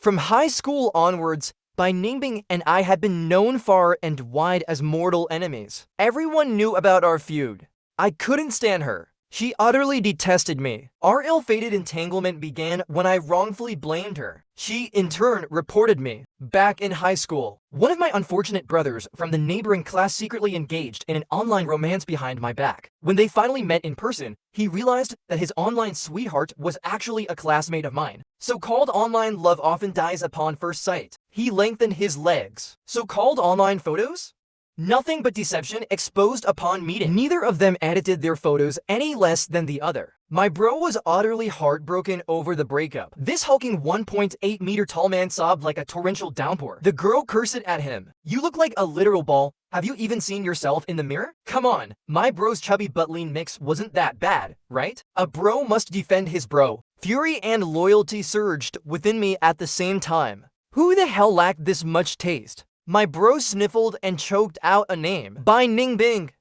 From high school onwards, Bai Ningbing and I had been known far and wide as mortal enemies. Everyone knew about our feud. I couldn't stand her. She utterly detested me. Our ill-fated entanglement began when I wrongfully blamed her. She, in turn, reported me. Back in high school, one of my unfortunate brothers from the neighboring class secretly engaged in an online romance behind my back. When they finally met in person, he realized that his online sweetheart was actually a classmate of mine. So-called online love often dies upon first sight. He lengthened his legs. So-called online photos? Nothing but deception exposed upon meeting. Neither of them edited their photos any less than the other. My bro was utterly heartbroken over the breakup. This hulking 1.8-meter tall man sobbed like a torrential downpour. The girl cursed at him. "You look like a literal ball. Have you even seen yourself in the mirror? Come on, my bro's chubby but lean mix wasn't that bad, right? A bro must defend his bro." Fury and loyalty surged within me at the same time. Who the hell lacked this much taste? My bro sniffled and choked out a name. Bai Ningbing.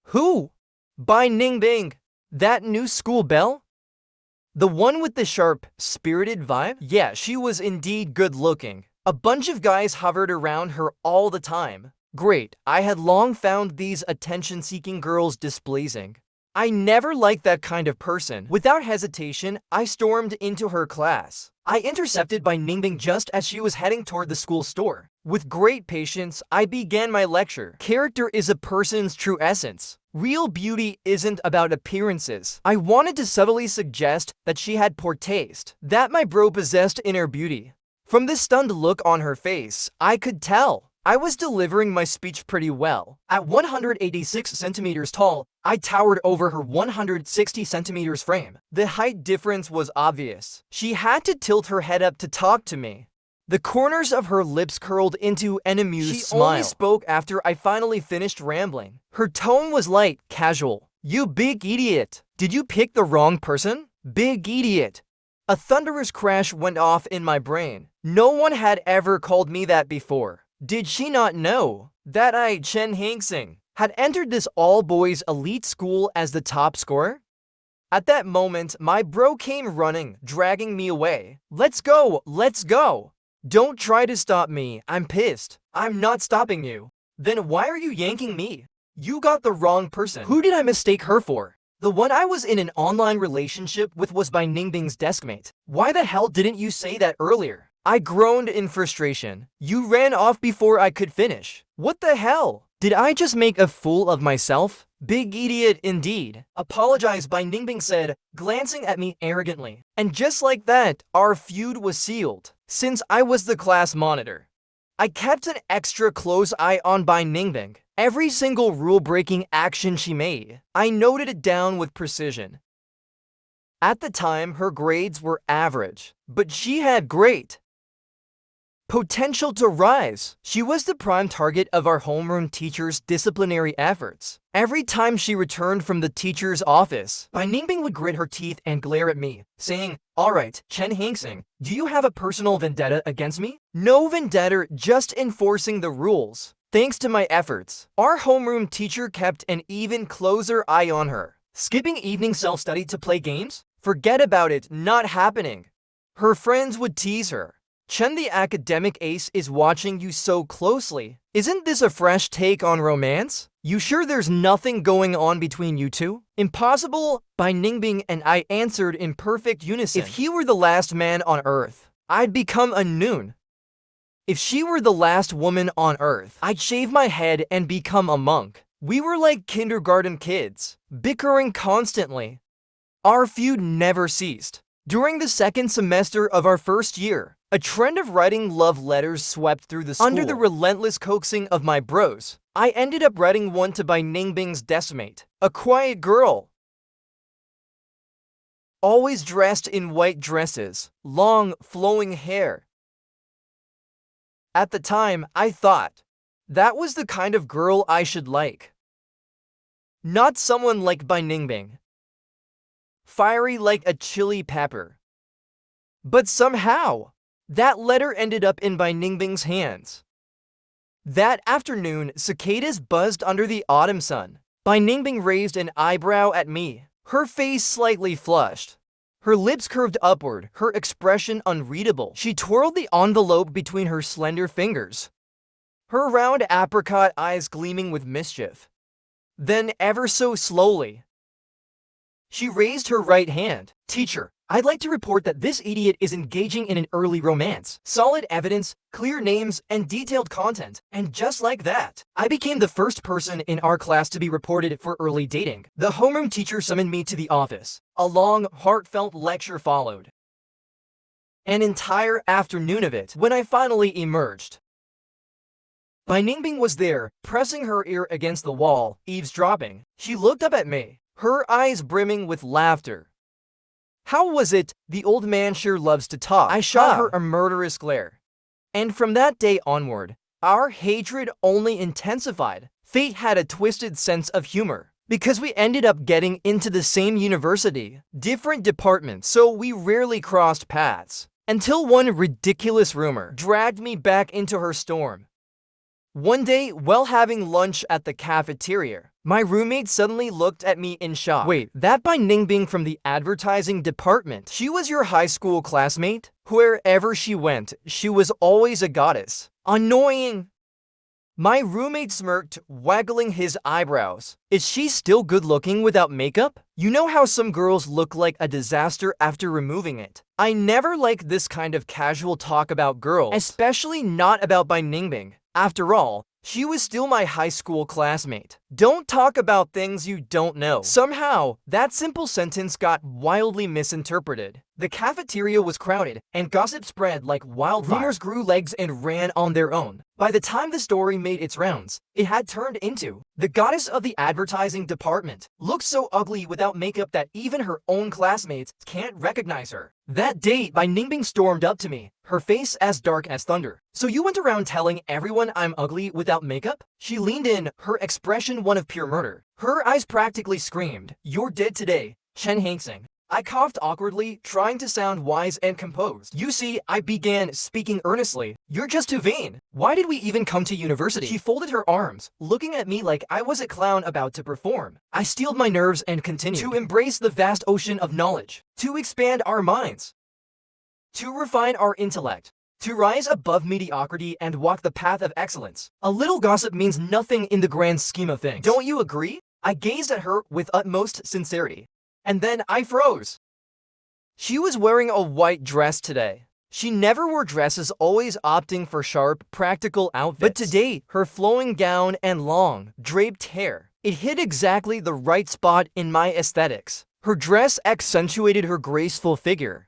Who? Bai Ningbing. That new school belle? The one with the sharp, spirited vibe? Yeah, she was indeed good looking. A bunch of guys hovered around her all the time. Great, I had long found these attention-seeking girls displeasing. I never liked that kind of person. Without hesitation, I stormed into her class. I intercepted Bai Ningbing just as she was heading toward the school store. With great patience, I began my lecture. Character is a person's true essence. Real beauty isn't about appearances. I wanted to subtly suggest that she had poor taste, that my bro possessed inner beauty. From the stunned look on her face, I could tell. I was delivering my speech pretty well. At 186 centimeters tall, I towered over her 160 centimeters frame. The height difference was obvious. She had to tilt her head up to talk to me. The corners of her lips curled into an amused smile. She only spoke after I finally finished rambling. Her tone was light, casual. "You big idiot. Did you pick the wrong person? Big idiot." A thunderous crash went off in my brain. No one had ever called me that before. Did she not know that I, Chen Hangsing, had entered this all-boys elite school as the top scorer? At that moment, my bro came running, dragging me away. "Let's go, let's go. Don't try to stop me, I'm pissed." "I'm not stopping you." "Then why are you yanking me?" "You got the wrong person." "Who did I mistake her for?" "The one I was in an online relationship with was Bai Ningbing's deskmate." "Why the hell didn't you say that earlier?" I groaned in frustration. "You ran off before I could finish." "What the hell? Did I just make a fool of myself?" "Big idiot indeed." "Apologize," Bai Ningbing said, glancing at me arrogantly. And just like that, our feud was sealed. Since I was the class monitor, I kept an extra close eye on Bai Ningbing. Every single rule-breaking action she made, I noted it down with precision. At the time, her grades were average, but she had great potential to rise. She was the prime target of our homeroom teacher's disciplinary efforts. Every time she returned from the teacher's office, Bai Ningbing would grit her teeth and glare at me, saying, "Alright, Chen Hangsing, do you have a personal vendetta against me?" "No vendetta, just enforcing the rules." Thanks to my efforts, our homeroom teacher kept an even closer eye on her. Skipping evening self-study to play games? Forget about it, not happening. Her friends would tease her. "Chen, the academic ace, is watching you so closely. Isn't this a fresh take on romance? You sure there's nothing going on between you two?" "Impossible," Bai Ningbing and I answered in perfect unison. If he were the last man on Earth, I'd become a noon. If she were the last woman on Earth, I'd shave my head and become a monk. We were like kindergarten kids, bickering constantly. Our feud never ceased. During the second semester of our first year, a trend of writing love letters swept through the school. Under the relentless coaxing of my bros, I ended up writing one to Bai Ningbing's deskmate, a quiet girl, always dressed in white dresses, long, flowing hair. At the time, I thought, that was the kind of girl I should like. Not someone like Bai Ningbing, fiery like a chili pepper. But somehow, that letter ended up in Bai Ningbing's hands. That afternoon, cicadas buzzed under the autumn sun. Bai Ningbing raised an eyebrow at me, her face slightly flushed. Her lips curved upward, her expression unreadable. She twirled the envelope between her slender fingers, her round apricot eyes gleaming with mischief. Then, ever so slowly, she raised her right hand. "Teacher, I'd like to report that this idiot is engaging in an early romance. Solid evidence, clear names, and detailed content." And just like that, I became the first person in our class to be reported for early dating. The homeroom teacher summoned me to the office. A long, heartfelt lecture followed. An entire afternoon of it when I finally emerged. Bai Ningbing was there, pressing her ear against the wall, eavesdropping. She looked up at me, her eyes brimming with laughter. "How was it? The old man sure loves to talk." I shot her a murderous glare. And from that day onward, our hatred only intensified. Fate had a twisted sense of humor, because we ended up getting into the same university, different departments, so we rarely crossed paths. Until one ridiculous rumor dragged me back into her storm. One day, while having lunch at the cafeteria, my roommate suddenly looked at me in shock. "Wait, that Bai Ningbing from the advertising department, she was your high school classmate?" Wherever she went, she was always a goddess. Annoying! My roommate smirked, waggling his eyebrows. "Is she still good looking without makeup? You know how some girls look like a disaster after removing it." I never liked this kind of casual talk about girls, especially not about Bai Ningbing. After all, she was still my high school classmate. Don't talk about things you don't know. Somehow, that simple sentence got wildly misinterpreted. The cafeteria was crowded, and gossip spread like wildfire. Rumors grew legs and ran on their own. By the time the story made its rounds, it had turned into the goddess of the advertising department looks so ugly without makeup that even her own classmates can't recognize her. That day, Bai Ningbing stormed up to me, her face as dark as thunder. "So you went around telling everyone I'm ugly without makeup?" She leaned in, her expression one of pure murder. Her eyes practically screamed, "You're dead today, Chen Hangsing." I coughed awkwardly, trying to sound wise and composed. "You see," I began, speaking earnestly, "you're just too vain. Why did we even come to university?" She folded her arms, looking at me like I was a clown about to perform. I steeled my nerves and continued. "To embrace the vast ocean of knowledge, to expand our minds, to refine our intellect, to rise above mediocrity and walk the path of excellence. A little gossip means nothing in the grand scheme of things. Don't you agree?" I gazed at her with utmost sincerity. And then I froze. She was wearing a white dress today. She never wore dresses, always opting for sharp, practical outfits. But today, her flowing gown and long, draped hair, it hit exactly the right spot in my aesthetics. Her dress accentuated her graceful figure.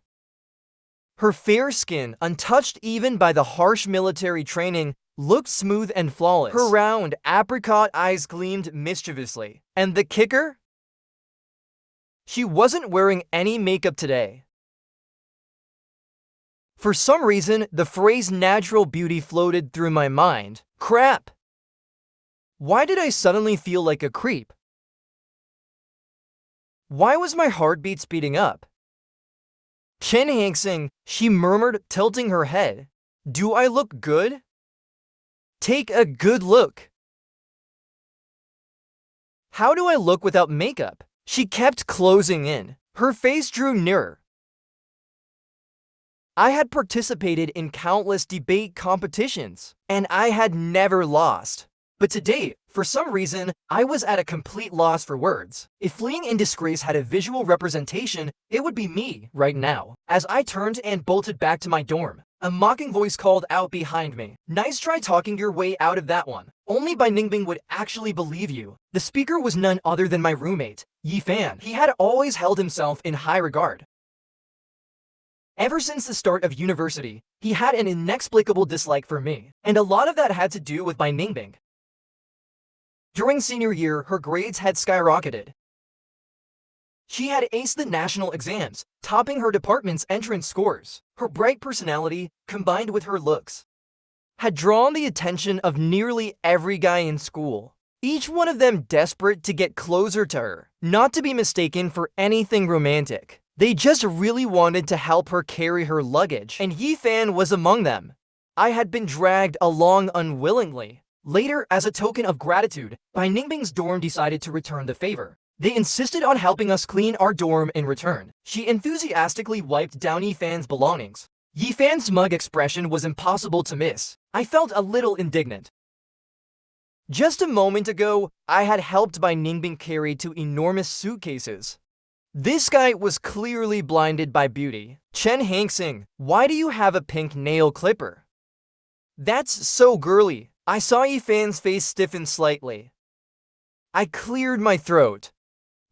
Her fair skin, untouched even by the harsh military training, looked smooth and flawless. Her round, apricot eyes gleamed mischievously. And the kicker? She wasn't wearing any makeup today. For some reason, the phrase natural beauty floated through my mind. Crap! Why did I suddenly feel like a creep? Why was my heartbeat speeding up? "Chen Hangsing," she murmured, tilting her head. "Do I look good? Take a good look." "How do I look without makeup?" She kept closing in. Her face drew nearer. I had participated in countless debate competitions, and I had never lost. But today, for some reason, I was at a complete loss for words. If fleeing in disgrace had a visual representation, it would be me right now. As I turned and bolted back to my dorm, a mocking voice called out behind me. "Nice try talking your way out of that one. Only Bai Ningbing would actually believe you." The speaker was none other than my roommate, Yi Fan. He had always held himself in high regard. Ever since the start of university, he had an inexplicable dislike for me, and a lot of that had to do with Bai Ningbing. During senior year, her grades had skyrocketed. She had aced the national exams, topping her department's entrance scores. Her bright personality, combined with her looks, had drawn the attention of nearly every guy in school, each one of them desperate to get closer to her, not to be mistaken for anything romantic. They just really wanted to help her carry her luggage, and Yi Fan was among them. I had been dragged along unwillingly. Later, as a token of gratitude, Bai Ningbing's dorm decided to return the favor. They insisted on helping us clean our dorm in return. She enthusiastically wiped down Yifan's belongings. Yifan's smug expression was impossible to miss. I felt a little indignant. Just a moment ago, I had helped by Ningbing carry two enormous suitcases. This guy was clearly blinded by beauty. Chen Hangsing, why do you have a pink nail clipper? That's so girly. I saw Yifan's face stiffen slightly. I cleared my throat.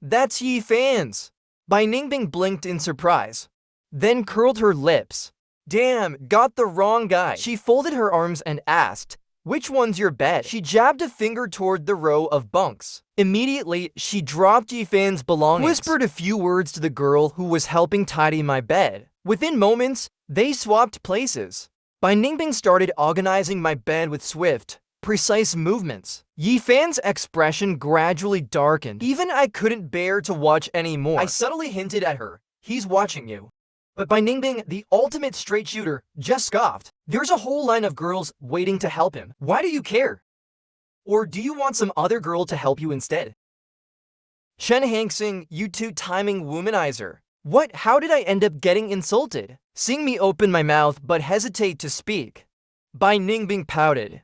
That's Yifan's. Bai Ningbing blinked in surprise, then curled her lips. Damn, got the wrong guy. She folded her arms and asked, which one's your bed? She jabbed a finger toward the row of bunks. Immediately, she dropped Yifan's belongings, whispered a few words to the girl who was helping tidy my bed. Within moments, they swapped places. Bai Ningbing started organizing my bed with swift, precise movements. Yifan's expression gradually darkened. Even I couldn't bear to watch anymore. I subtly hinted at her, he's watching you. But Bai Ningbing, the ultimate straight shooter, just scoffed. There's a whole line of girls waiting to help him. Why do you care? Or do you want some other girl to help you instead? Chen Hangsing, you two-timing womanizer. What? How did I end up getting insulted? Seeing me open my mouth but hesitate to speak, Bai Ningbing pouted.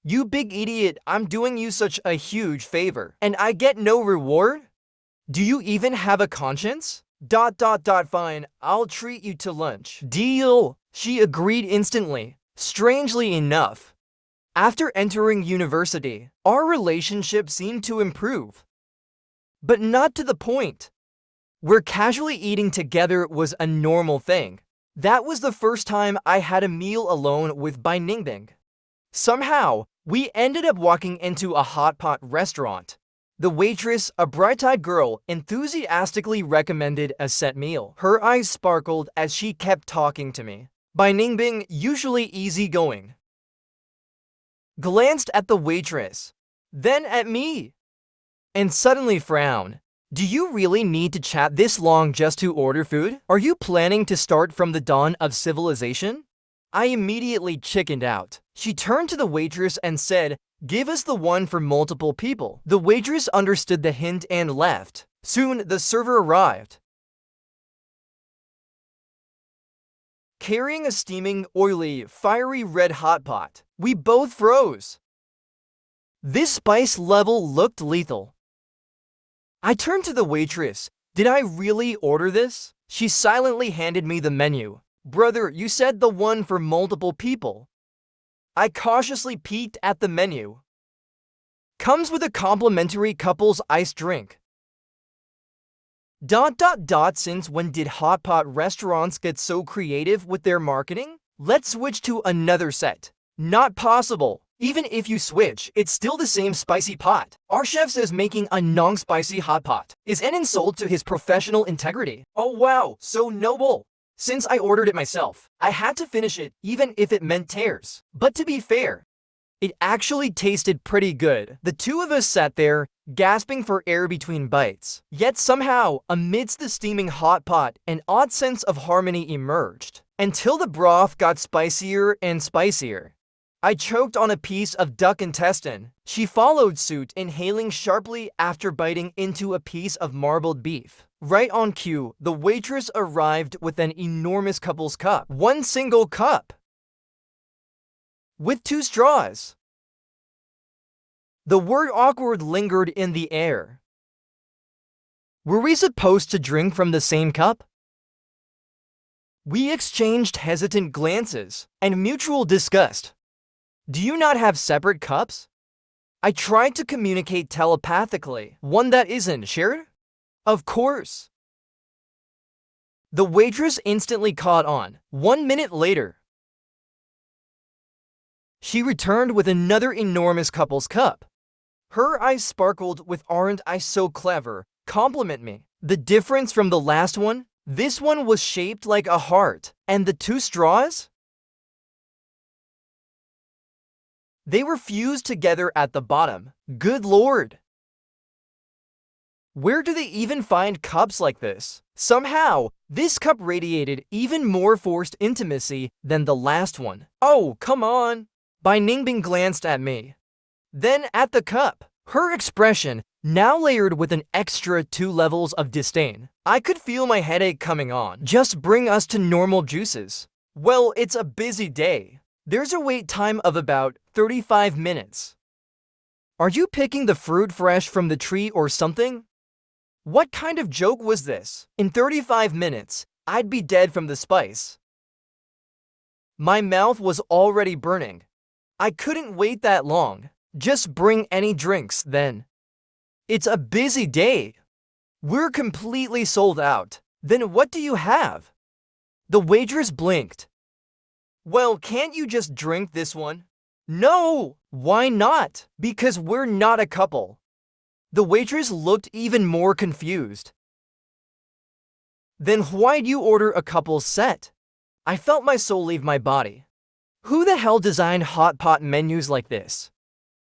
You big idiot, I'm doing you such a huge favor, and I get no reward? Do you even have a conscience? Fine, I'll treat you to lunch. Deal! She agreed instantly. Strangely enough, after entering university, our relationship seemed to improve. But not to the point where casually eating together was a normal thing. That was the first time I had a meal alone with Bai Ningbing. Somehow, we ended up walking into a hot pot restaurant. The waitress, a bright-eyed girl, enthusiastically recommended a set meal. Her eyes sparkled as she kept talking to me. Bai Ningbing, usually easygoing, glanced at the waitress, then at me, and suddenly frowned. Do you really need to chat this long just to order food? Are you planning to start from the dawn of civilization? I immediately chickened out. She turned to the waitress and said, give us the one for multiple people. The waitress understood the hint and left. Soon, the server arrived, carrying a steaming, oily, fiery red hot pot. We both froze. This spice level looked lethal. I turned to the waitress. Did I really order this? She silently handed me the menu. Brother, you said the one for multiple people. I cautiously peeked at the menu. Comes with a complimentary couple's iced drink. Since when did hot pot restaurants get so creative with their marketing? Let's switch to another set. Not possible. Even if you switch, it's still the same spicy pot. Our chef says making a non-spicy hot pot is an insult to his professional integrity. Oh wow, so noble. Since I ordered it myself, I had to finish it even if it meant tears. But to be fair, it actually tasted pretty good. The two of us sat there, gasping for air between bites. Yet somehow, amidst the steaming hot pot, an odd sense of harmony emerged. Until the broth got spicier and spicier. I choked on a piece of duck intestine. She followed suit, inhaling sharply after biting into a piece of marbled beef. Right on cue, the waitress arrived with an enormous couple's cup. One single cup, with 2 straws. The word awkward lingered in the air. Were we supposed to drink from the same cup? We exchanged hesitant glances and mutual disgust. Do you not have separate cups? I tried to communicate telepathically. One that isn't shared? Of course. The waitress instantly caught on. 1 minute later, she returned with another enormous couple's cup. Her eyes sparkled with "Aren't I so clever? Compliment me." The difference from the last one? This one was shaped like a heart. And the 2 straws? They were fused together at the bottom. Good lord. Where do they even find cups like this? Somehow, this cup radiated even more forced intimacy than the last one. Oh, come on. Bai Ningbing glanced at me, then at the cup. Her expression now layered with an extra 2 levels of disdain. I could feel my headache coming on. Just bring us to normal juices. Well, it's a busy day. There's a wait time of about 35 minutes. Are you picking the fruit fresh from the tree or something? What kind of joke was this? In 35 minutes, I'd be dead from the spice. My mouth was already burning. I couldn't wait that long. Just bring any drinks, then. It's a busy day. We're completely sold out. Then what do you have? The waitress blinked. Well, can't you just drink this one? No! Why not? Because we're not a couple. The waitress looked even more confused. Then why'd you order a couple set? I felt my soul leave my body. Who the hell designed hot pot menus like this?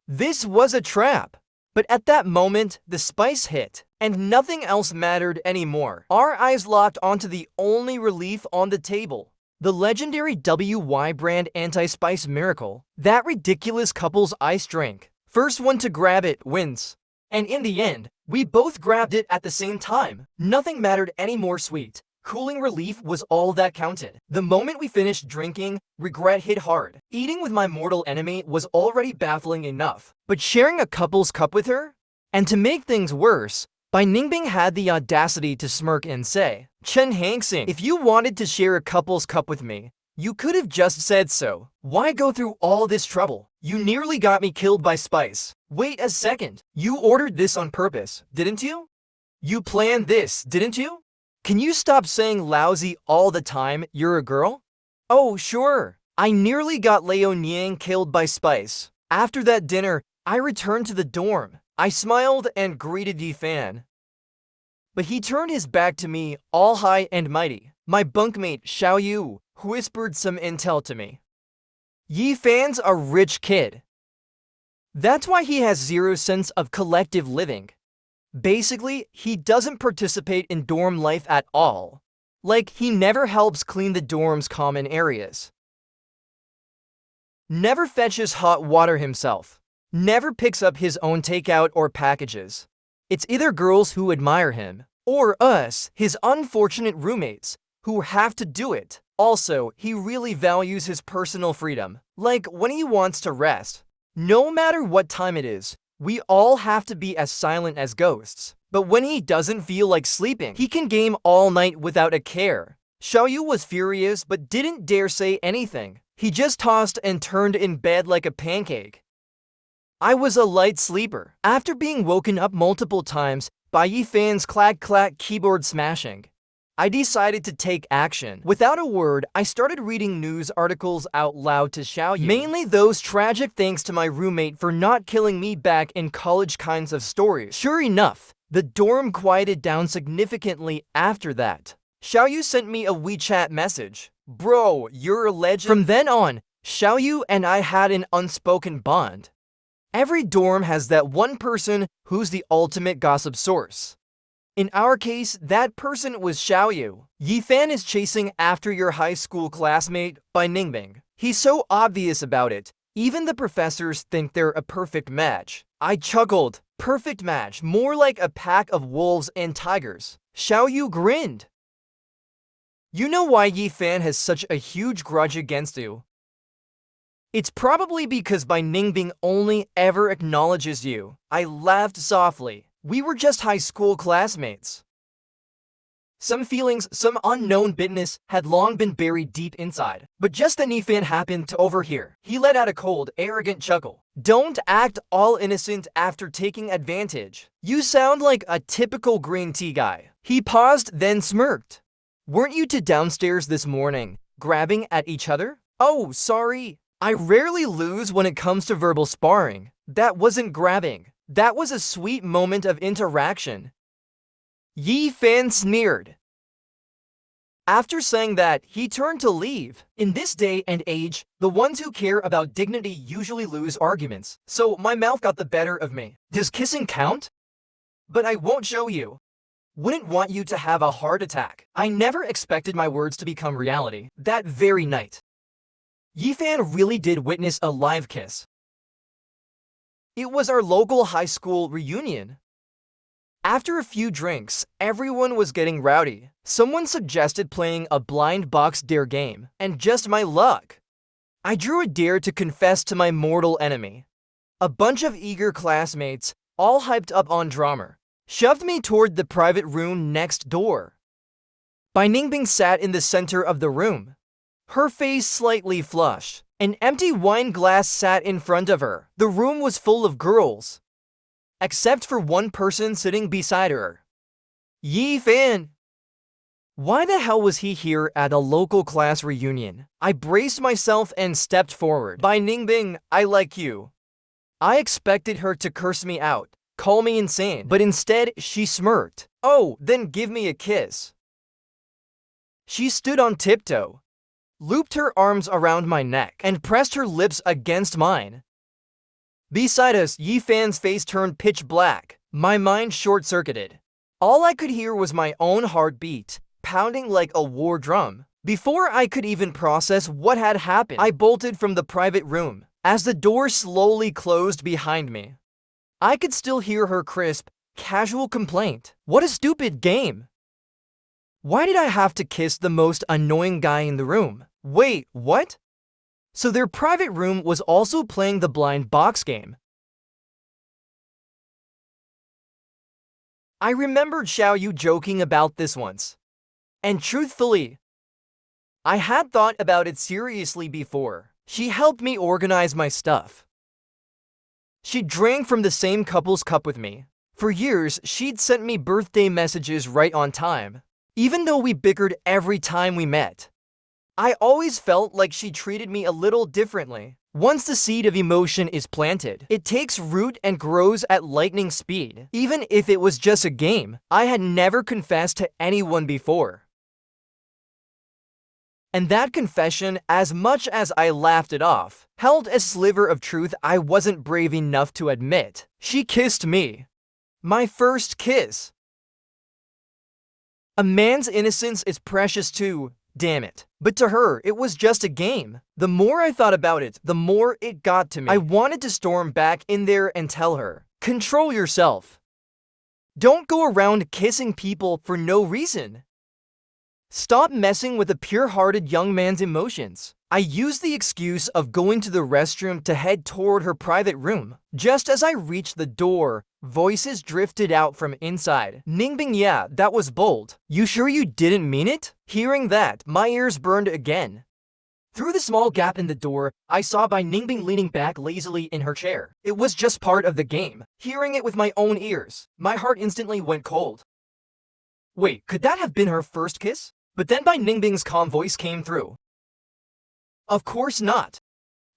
This was a trap. But at that moment, the spice hit, and nothing else mattered anymore. Our eyes locked onto the only relief on the table. The legendary WY brand anti-spice miracle. That ridiculous couple's ice drink. First one to grab it wins. And in the end, we both grabbed it at the same time. Nothing mattered any more sweet. Cooling relief was all that counted. The moment we finished drinking, regret hit hard. Eating with my mortal enemy was already baffling enough. But sharing a couple's cup with her? And to make things worse, Bai Ningbing had the audacity to smirk and say, "Chen Hangsing, if you wanted to share a couple's cup with me, you could have just said so. Why go through all this trouble? You nearly got me killed by spice. Wait a second. You ordered this on purpose, didn't you? You planned this, didn't you? Can you stop saying lousy all the time? You're a girl?" "Oh, sure. I nearly got Leo Niang killed by spice. After that dinner, I returned to the dorm. I smiled and greeted Yi Fan. But he turned his back to me, all high and mighty. My bunkmate, Xiao Yu, whispered some intel to me. Yi Fan's a rich kid. That's why he has zero sense of collective living. Basically, he doesn't participate in dorm life at all. Like, he never helps clean the dorm's common areas. Never fetches hot water himself. Never picks up his own takeout or packages. It's either girls who admire him, or us, his unfortunate roommates, who have to do it. Also, he really values his personal freedom, like when he wants to rest. No matter what time it is, we all have to be as silent as ghosts. But when he doesn't feel like sleeping, he can game all night without a care. Xiaoyu was furious but didn't dare say anything. He just tossed and turned in bed like a pancake. I was a light sleeper. After being woken up multiple times by Yi Fan's clack-clack keyboard smashing, I decided to take action. Without a word, I started reading news articles out loud to Xiaoyu. Mainly those tragic thanks to my roommate for not killing me back in college kinds of stories. Sure enough, the dorm quieted down significantly after that. Xiaoyu sent me a WeChat message. "Bro, you're a legend." From then on, Xiaoyu and I had an unspoken bond. Every dorm has that one person who's the ultimate gossip source. In our case, that person was Xiaoyu. Yi Fan is chasing after your high school classmate Bai Ningbing. He's so obvious about it, even the professors think they're a perfect match. I chuckled. Perfect match, more like a pack of wolves and tigers. Xiaoyu grinned. You know why Yi Fan has such a huge grudge against you? It's probably because Bai Ningbing only ever acknowledges you. I laughed softly. We were just high school classmates. Some feelings, some unknown bitterness had long been buried deep inside. But just then Yi Fan happened to overhear. He let out a cold, arrogant chuckle. Don't act all innocent after taking advantage. You sound like a typical green tea guy. He paused, then smirked. Weren't you two downstairs this morning, grabbing at each other? Oh, sorry. I rarely lose when it comes to verbal sparring. That wasn't grabbing. That was a sweet moment of interaction. Yi Fan sneered. After saying that, he turned to leave. In this day and age, the ones who care about dignity usually lose arguments, so my mouth got the better of me. Does kissing count? But I won't show you. Wouldn't want you to have a heart attack. I never expected my words to become reality that very night. Yi Fan really did witness a live kiss. It was our local high school reunion. After a few drinks, everyone was getting rowdy. Someone suggested playing a blind box dare game, and just my luck, I drew a dare to confess to my mortal enemy. A bunch of eager classmates, all hyped up on drama, shoved me toward the private room next door. Bai Ningbing sat in the center of the room, her face slightly flushed. An empty wine glass sat in front of her. The room was full of girls, except for one person sitting beside her. Yi Fan. Why the hell was he here at a local class reunion? I braced myself and stepped forward. Bai Ningbing, I like you. I expected her to curse me out, call me insane, but instead she smirked. Oh, then give me a kiss. She stood on tiptoe, looped her arms around my neck, and pressed her lips against mine. Beside us, Yi Fan's face turned pitch black. My mind short-circuited. All I could hear was my own heartbeat, pounding like a war drum. Before I could even process what had happened, I bolted from the private room. As the door slowly closed behind me, I could still hear her crisp, casual complaint. What a stupid game! Why did I have to kiss the most annoying guy in the room? Wait, what? So their private room was also playing the blind box game. I remembered Xiao Yu joking about this once. And truthfully, I had thought about it seriously before. She helped me organize my stuff. She drank from the same couple's cup with me. For years, she'd sent me birthday messages right on time, even though we bickered every time we met. I always felt like she treated me a little differently. Once the seed of emotion is planted, it takes root and grows at lightning speed. Even if it was just a game, I had never confessed to anyone before. And that confession, as much as I laughed it off, held a sliver of truth I wasn't brave enough to admit. She kissed me. My first kiss. A man's innocence is precious too, damn it. But to her, it was just a game. The more I thought about it, the more it got to me. I wanted to storm back in there and tell her, control yourself. Don't go around kissing people for no reason. Stop messing with a pure-hearted young man's emotions. I used the excuse of going to the restroom to head toward her private room. Just as I reached the door, voices drifted out from inside. Ningbing, yeah, that was bold. You sure you didn't mean it? Hearing that, my ears burned again. Through the small gap in the door, I saw Bai Ningbing leaning back lazily in her chair. It was just part of the game. Hearing it with my own ears, my heart instantly went cold. Wait, could that have been her first kiss? But then Bai Ningbing's calm voice came through. Of course not.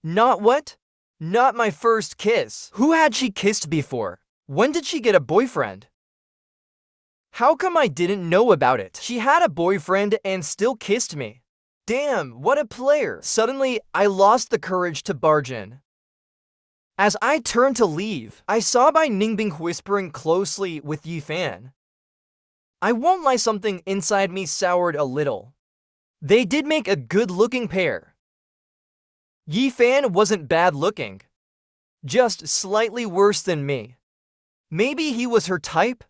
Not what? Not my first kiss. Who had she kissed before? When did she get a boyfriend? How come I didn't know about it? She had a boyfriend and still kissed me. Damn, what a player. Suddenly, I lost the courage to barge in. As I turned to leave, I saw Bai Ningbing whispering closely with Yi Fan. I won't lie, something inside me soured a little. They did make a good-looking pair. Yi Fan wasn't bad-looking, just slightly worse than me. Maybe he was her type?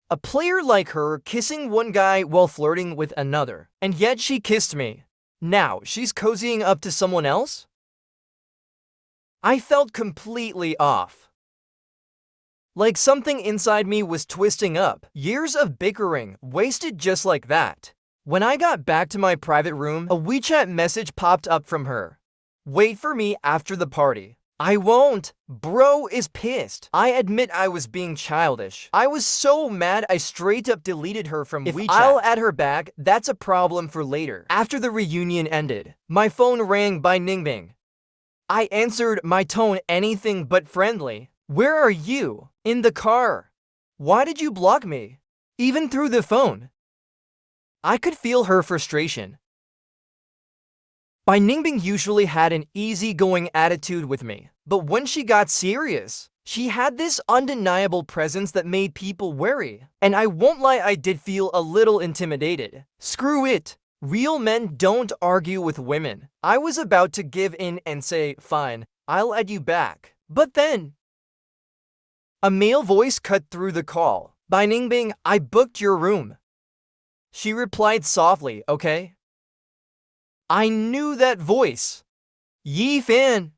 A player like her kissing one guy while flirting with another, and yet she kissed me. Now she's cozying up to someone else? I felt completely off. Like something inside me was twisting up. Years of bickering wasted just like that. When I got back to my private room, a WeChat message popped up from her. Wait for me after the party. I won't. Bro is pissed. I admit I was being childish. I was so mad I straight up deleted her from WeChat. If I'll add her back, that's a problem for later. After the reunion ended, my phone rang by Ningbing. I answered, my tone anything but friendly. Where are you? In the car. Why did you block me? Even through the phone. I could feel her frustration. Bai Ningbing usually had an easygoing attitude with me, but when she got serious, she had this undeniable presence that made people wary. And I won't lie, I did feel a little intimidated. Screw it. Real men don't argue with women. I was about to give in and say, fine, I'll add you back. But then A male voice cut through the call. By Ningbing, I booked your room. She replied softly, okay? I knew that voice. Yi Fan.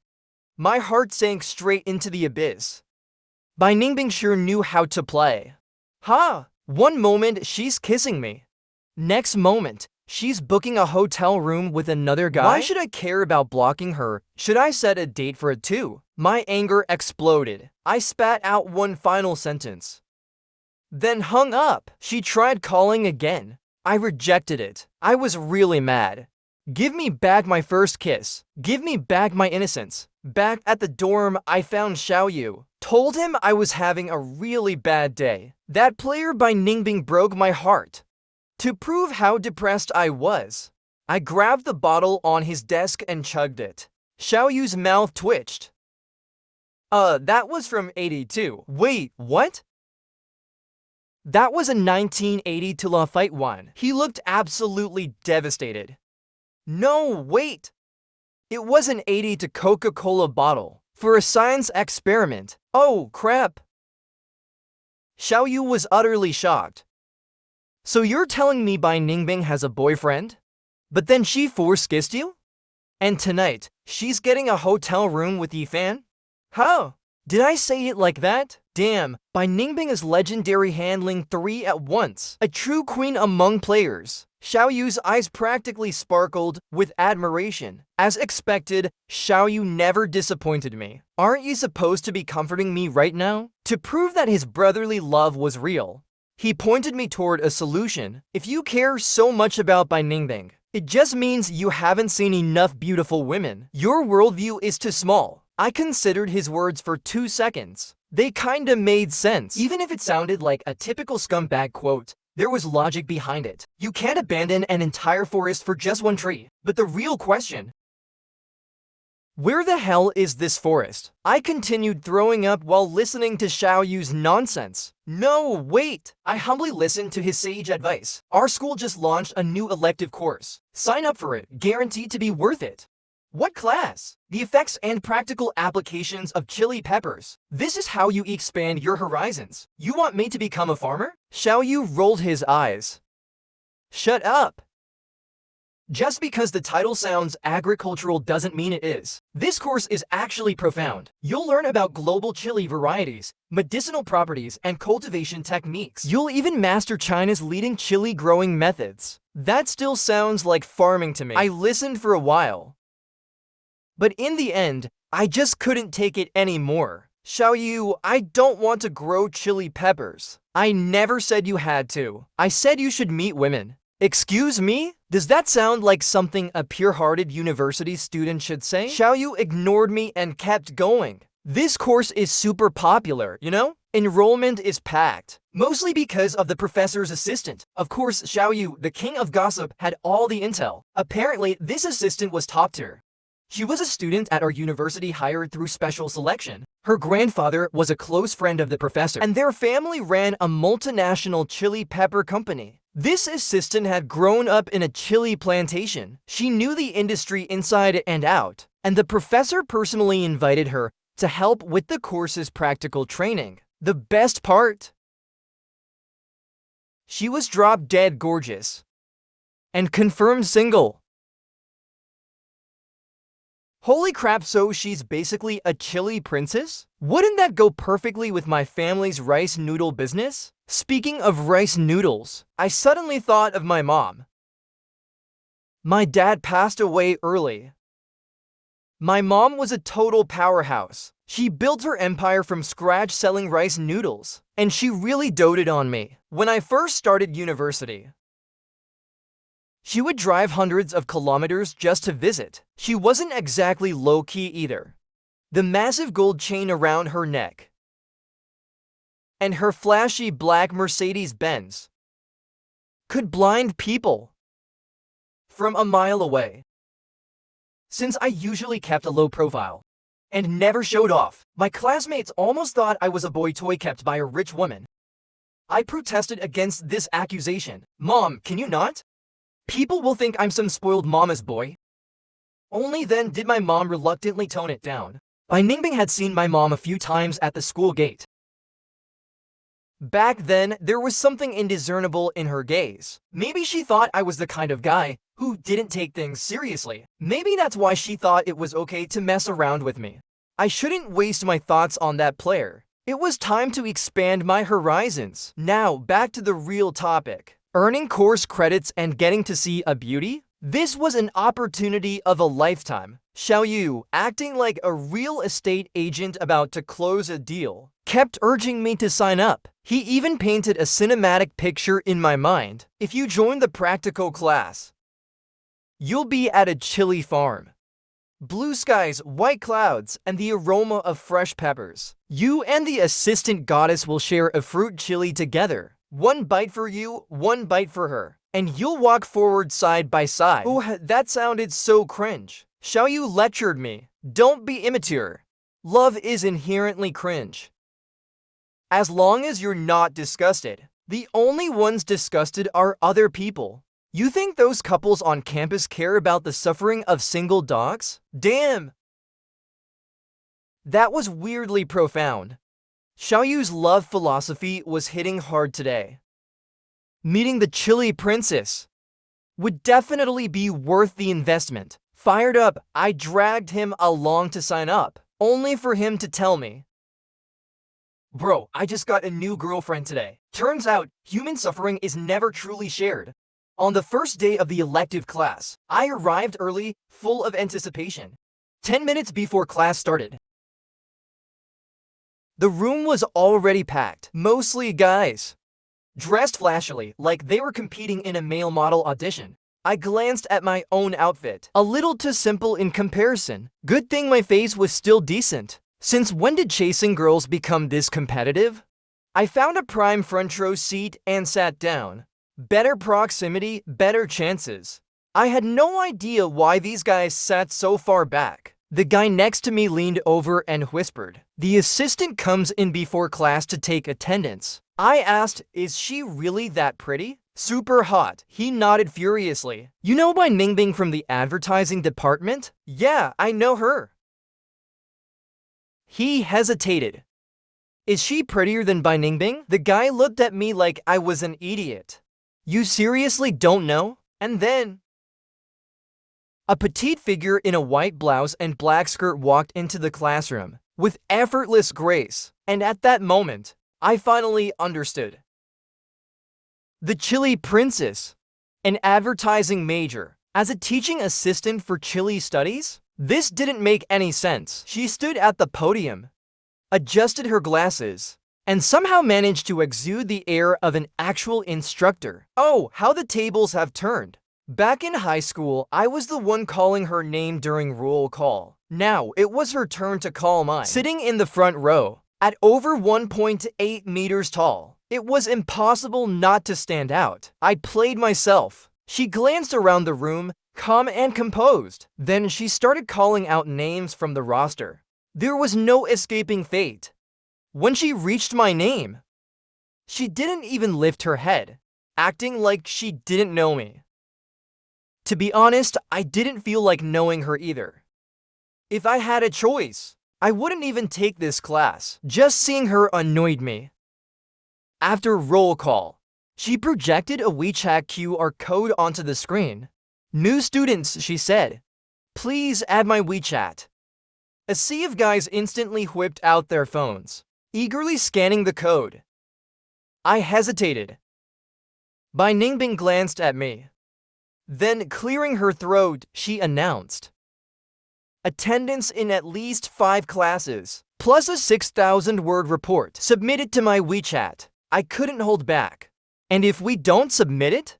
My heart sank straight into the abyss. Bai Ningbing sure knew how to play. Ha! One moment, she's kissing me. Next moment, she's booking a hotel room with another guy. Why should I care about blocking her? Should I set a date for it too? My anger exploded. I spat out one final sentence. Then hung up. She tried calling again. I rejected it. I was really mad. Give me back my first kiss. Give me back my innocence. Back at the dorm, I found Xiaoyu. Told him I was having a really bad day. That player by Ningbing broke my heart. To prove how depressed I was, I grabbed the bottle on his desk and chugged it. Xiaoyu's mouth twitched. That was from 82. Wait, what? That was a 1980 to La Fight one. He looked absolutely devastated. No, wait! It was an 80 to Coca-Cola bottle for a science experiment. Oh, crap! Xiaoyu was utterly shocked. So you're telling me Bai Ningbing has a boyfriend? But then she force-kissed you? And tonight, she's getting a hotel room with Yifan? How? Did I say it like that? Damn, Bai Ningbing is legendary handling 3 at once. A true queen among players. Xiaoyu's eyes practically sparkled with admiration. As expected, Xiaoyu never disappointed me. Aren't you supposed to be comforting me right now? To prove that his brotherly love was real, he pointed me toward a solution. If you care so much about Bai Ningbing, it just means you haven't seen enough beautiful women. Your worldview is too small. I considered his words for 2 seconds. They kinda made sense. Even if it sounded like a typical scumbag quote, there was logic behind it. You can't abandon an entire forest for just one tree. But the real question: where the hell is this forest? I continued throwing up while listening to Xiaoyu's nonsense. No, wait! I humbly listened to his sage advice. Our school just launched a new elective course. Sign up for it, guaranteed to be worth it. What class? The effects and practical applications of chili peppers. This is how you expand your horizons. You want me to become a farmer? Xiaoyu rolled his eyes. Shut up. Just because the title sounds agricultural doesn't mean it is. This course is actually profound. You'll learn about global chili varieties, medicinal properties, and cultivation techniques. You'll even master China's leading chili growing methods. That still sounds like farming to me. I listened for a while. But in the end, I just couldn't take it anymore. Xiaoyu, I don't want to grow chili peppers. I never said you had to. I said you should meet women. Excuse me? Does that sound like something a pure-hearted university student should say? Xiaoyu ignored me and kept going. This course is super popular, you know? Enrollment is packed, mostly because of the professor's assistant. Of course, Xiaoyu, the king of gossip, had all the intel. Apparently, this assistant was top tier. She was a student at our university hired through special selection. Her grandfather was a close friend of the professor, and their family ran a multinational chili pepper company. This assistant had grown up in a chili plantation. She knew the industry inside and out, and the professor personally invited her to help with the course's practical training. The best part? She was drop-dead gorgeous and confirmed single. Holy crap, so she's basically a chili princess? Wouldn't that go perfectly with my family's rice noodle business? Speaking of rice noodles, I suddenly thought of my mom. My dad passed away early. My mom was a total powerhouse. She built her empire from scratch selling rice noodles, and she really doted on me. When I first started university, she would drive hundreds of kilometers just to visit. She wasn't exactly low-key either. The massive gold chain around her neck and her flashy black Mercedes-Benz could blind people from a mile away. Since I usually kept a low profile and never showed off, my classmates almost thought I was a boy toy kept by a rich woman. I protested against this accusation. Mom, can you not? People will think I'm some spoiled mama's boy. Only then did my mom reluctantly tone it down. Bai Ningbing had seen my mom a few times at the school gate. Back then, there was something indiscernible in her gaze. Maybe she thought I was the kind of guy who didn't take things seriously. Maybe that's why she thought it was okay to mess around with me. I shouldn't waste my thoughts on that player. It was time to expand my horizons. Now, back to the real topic. Earning course credits and getting to see a beauty? This was an opportunity of a lifetime. Xiaoyu, acting like a real estate agent about to close a deal, kept urging me to sign up. He even painted a cinematic picture in my mind. If you join the practical class, you'll be at a chili farm. Blue skies, white clouds, and the aroma of fresh peppers. You and the assistant goddess will share a fruit chili together. One bite for you, one bite for her. And you'll walk forward side by side. Oh, that sounded so cringe. Xiaoyu lectured me. Don't be immature. Love is inherently cringe. As long as you're not disgusted. The only ones disgusted are other people. You think those couples on campus care about the suffering of single dogs? Damn! That was weirdly profound. Xiaoyu's love philosophy was hitting hard today. Meeting the chili princess would definitely be worth the investment. Fired up, I dragged him along to sign up, only for him to tell me, "Bro, I just got a new girlfriend today." Turns out, human suffering is never truly shared. On the first day of the elective class, I arrived early, full of anticipation. 10 minutes before class started, the room was already packed, mostly guys, dressed flashily, like they were competing in a male model audition. I glanced at my own outfit, a little too simple in comparison. Good thing my face was still decent. Since when did chasing girls become this competitive? I found a prime front row seat and sat down. Better proximity, better chances. I had no idea why these guys sat so far back. The guy next to me leaned over and whispered, "The assistant comes in before class to take attendance." I asked, "Is she really that pretty?" "Super hot." He nodded furiously. "You know Bai Ningbing from the advertising department?" "Yeah, I know her." He hesitated. "Is she prettier than Bai Ningbing?" The guy looked at me like I was an idiot. "You seriously don't know?" And then a petite figure in a white blouse and black skirt walked into the classroom with effortless grace, and at that moment, I finally understood. The chili princess, an advertising major, as a teaching assistant for chili studies? This didn't make any sense. She stood at the podium, adjusted her glasses, and somehow managed to exude the air of an actual instructor. Oh, how the tables have turned. Back in high school, I was the one calling her name during roll call. Now, it was her turn to call mine. Sitting in the front row, at over 1.8 meters tall, it was impossible not to stand out. I played myself. She glanced around the room, calm and composed. Then she started calling out names from the roster. There was no escaping fate. When she reached my name, she didn't even lift her head, acting like she didn't know me. To be honest, I didn't feel like knowing her either. If I had a choice, I wouldn't even take this class. Just seeing her annoyed me. After roll call, she projected a WeChat QR code onto the screen. "New students," she said. "Please add my WeChat." A sea of guys instantly whipped out their phones, eagerly scanning the code. I hesitated. Bai Ningbing glanced at me. Then, clearing her throat, she announced, "Attendance in at least 5 classes, plus a 6,000-word report submitted to my WeChat." I couldn't hold back. "And if we don't submit it?"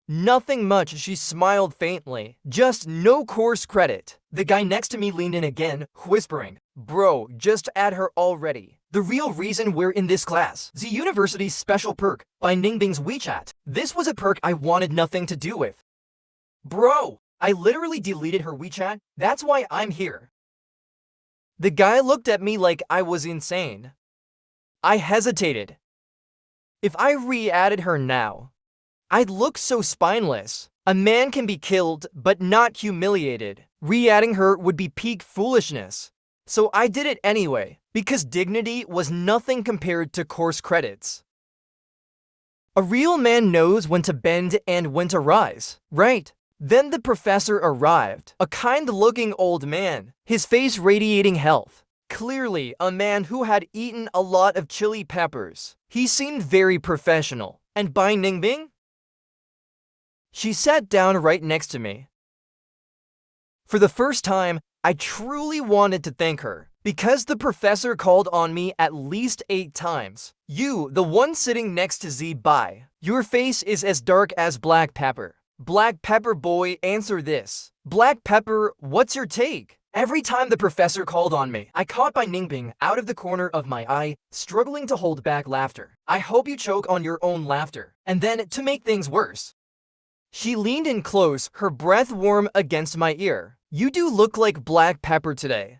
"Nothing much," she smiled faintly. "Just no course credit." The guy next to me leaned in again, whispering, "Bro, just add her already. The real reason we're in this class. The university's special perk, Bai Ningbing's WeChat." This was a perk I wanted nothing to do with. "Bro, I literally deleted her WeChat. That's why I'm here." The guy looked at me like I was insane. I hesitated. If I re-added her now, I'd look so spineless. A man can be killed, but not humiliated. Re-adding her would be peak foolishness. So I did it anyway, because dignity was nothing compared to course credits. A real man knows when to bend and when to rise, right? Then the professor arrived, a kind-looking old man, his face radiating health. Clearly, a man who had eaten a lot of chili peppers. He seemed very professional. And Bai Ningbing? She sat down right next to me. For the first time, I truly wanted to thank her, because the professor called on me at least 8 times. You, the one sitting next to Z Bai, your face is as dark as black pepper. Black pepper boy, answer this. Black pepper, what's your take? Every time the professor called on me, I caught Bai Ningbing out of the corner of my eye, struggling to hold back laughter. I hope you choke on your own laughter. And then, to make things worse, she leaned in close, her breath warm against my ear. You do look like black pepper today.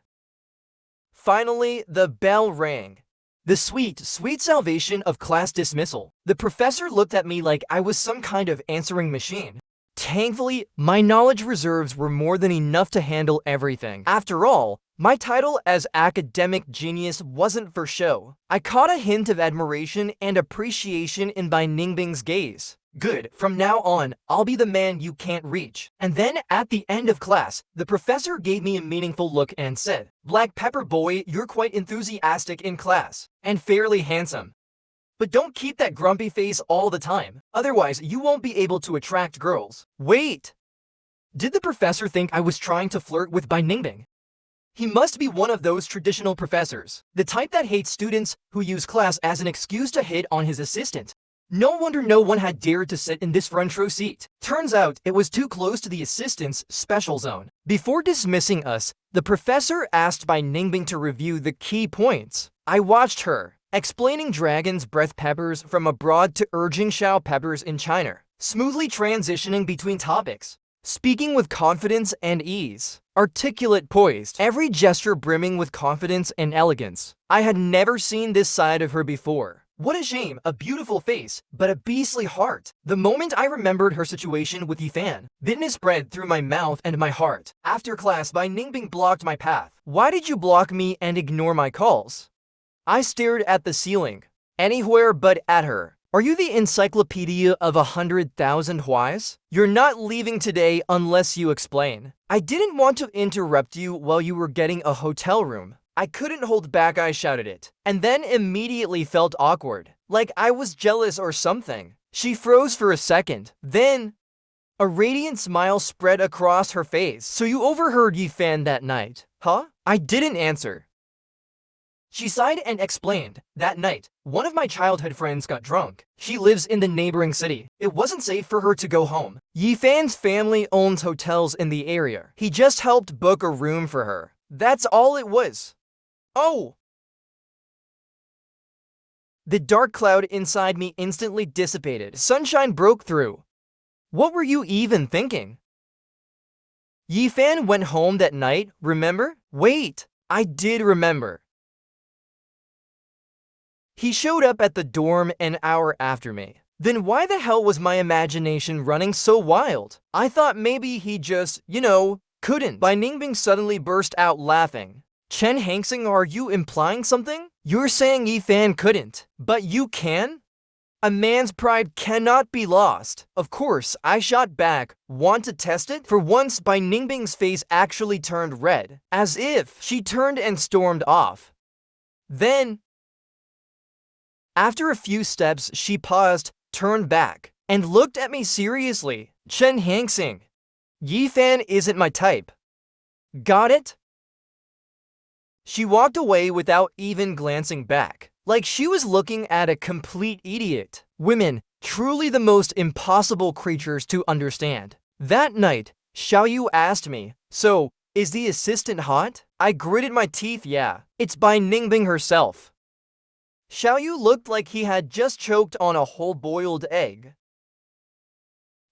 Finally, the bell rang. The sweet, sweet salvation of class dismissal. The professor looked at me like I was some kind of answering machine. Thankfully, my knowledge reserves were more than enough to handle everything. After all, my title as academic genius wasn't for show. I caught a hint of admiration and appreciation in Bai Ningbing's gaze. Good, from now on, I'll be the man you can't reach. And then, at the end of class, the professor gave me a meaningful look and said, Black pepper boy, you're quite enthusiastic in class, and fairly handsome. But don't keep that grumpy face all the time, otherwise you won't be able to attract girls. Wait! Did the professor think I was trying to flirt with Bai Ningbing? He must be one of those traditional professors, the type that hates students who use class as an excuse to hit on his assistant. No wonder no one had dared to sit in this front row seat. Turns out it was too close to the assistant's special zone. Before dismissing us, the professor asked Bai Ningbing to review the key points. I watched her, explaining dragon's breath peppers from abroad to urging Shao peppers in China, smoothly transitioning between topics, speaking with confidence and ease, articulate, poised, every gesture brimming with confidence and elegance. I had never seen this side of her before. What a shame, a beautiful face, but a beastly heart. The moment I remembered her situation with Yifan, bitterness spread through my mouth and my heart. After class, Bai Ningbing blocked my path. Why did you block me and ignore my calls? I stared at the ceiling. Anywhere but at her. Are you the encyclopedia of 100,000 whys? You're not leaving today unless you explain. I didn't want to interrupt you while you were getting a hotel room. I couldn't hold back, I shouted it, and then immediately felt awkward, like I was jealous or something. She froze for a second, then a radiant smile spread across her face. So you overheard Yifan that night, huh? I didn't answer. She sighed and explained, that night, one of my childhood friends got drunk. She lives in the neighboring city. It wasn't safe for her to go home. Yifan's family owns hotels in the area. He just helped book a room for her. That's all it was. Oh! The dark cloud inside me instantly dissipated. Sunshine broke through. What were you even thinking? Yifan went home that night, remember? Wait, I did remember. He showed up at the dorm an hour after me. Then why the hell was my imagination running so wild? I thought maybe he just, couldn't. Bai Ningbing suddenly burst out laughing. Chen Hangsing, are you implying something? You're saying Yifan couldn't, but you can? A man's pride cannot be lost. Of course, I shot back. Want to test it? For once, Bai Ningbing's face actually turned red, as if she turned and stormed off. Then, after a few steps, she paused, turned back, and looked at me seriously. Chen Hangsing, Yifan isn't my type. Got it? She walked away without even glancing back, like she was looking at a complete idiot. Women, truly the most impossible creatures to understand. That night, Xiaoyu asked me, so, is the assistant hot? I gritted my teeth, yeah. It's Bai Ningbing herself. Xiaoyu looked like he had just choked on a whole-boiled egg.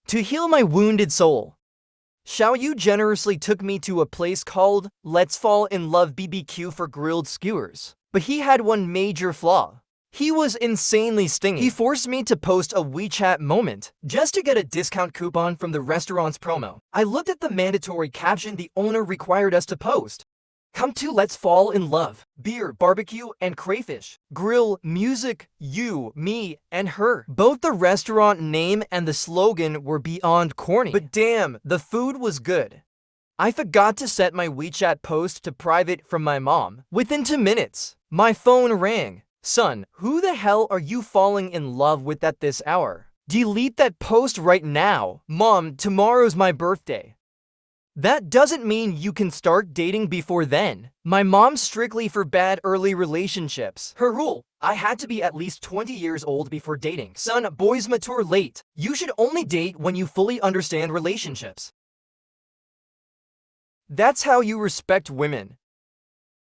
To heal my wounded soul, Xiaoyu generously took me to a place called Let's Fall in Love BBQ for grilled skewers. But he had one major flaw. He was insanely stingy. He forced me to post a WeChat moment just to get a discount coupon from the restaurant's promo. I looked at the mandatory caption the owner required us to post. Come to Let's Fall in Love. Beer, barbecue, and crayfish. Grill, music, you, me, and her. Both the restaurant name and the slogan were beyond corny. But damn, the food was good. I forgot to set my WeChat post to private from my mom. Within 2 minutes, my phone rang. Son, who the hell are you falling in love with at this hour? Delete that post right now. Mom, tomorrow's my birthday. That doesn't mean you can start dating before then. My mom strictly forbade early relationships. Her rule, I had to be at least 20 years old before dating. Son, boys mature late. You should only date when you fully understand relationships. That's how you respect women.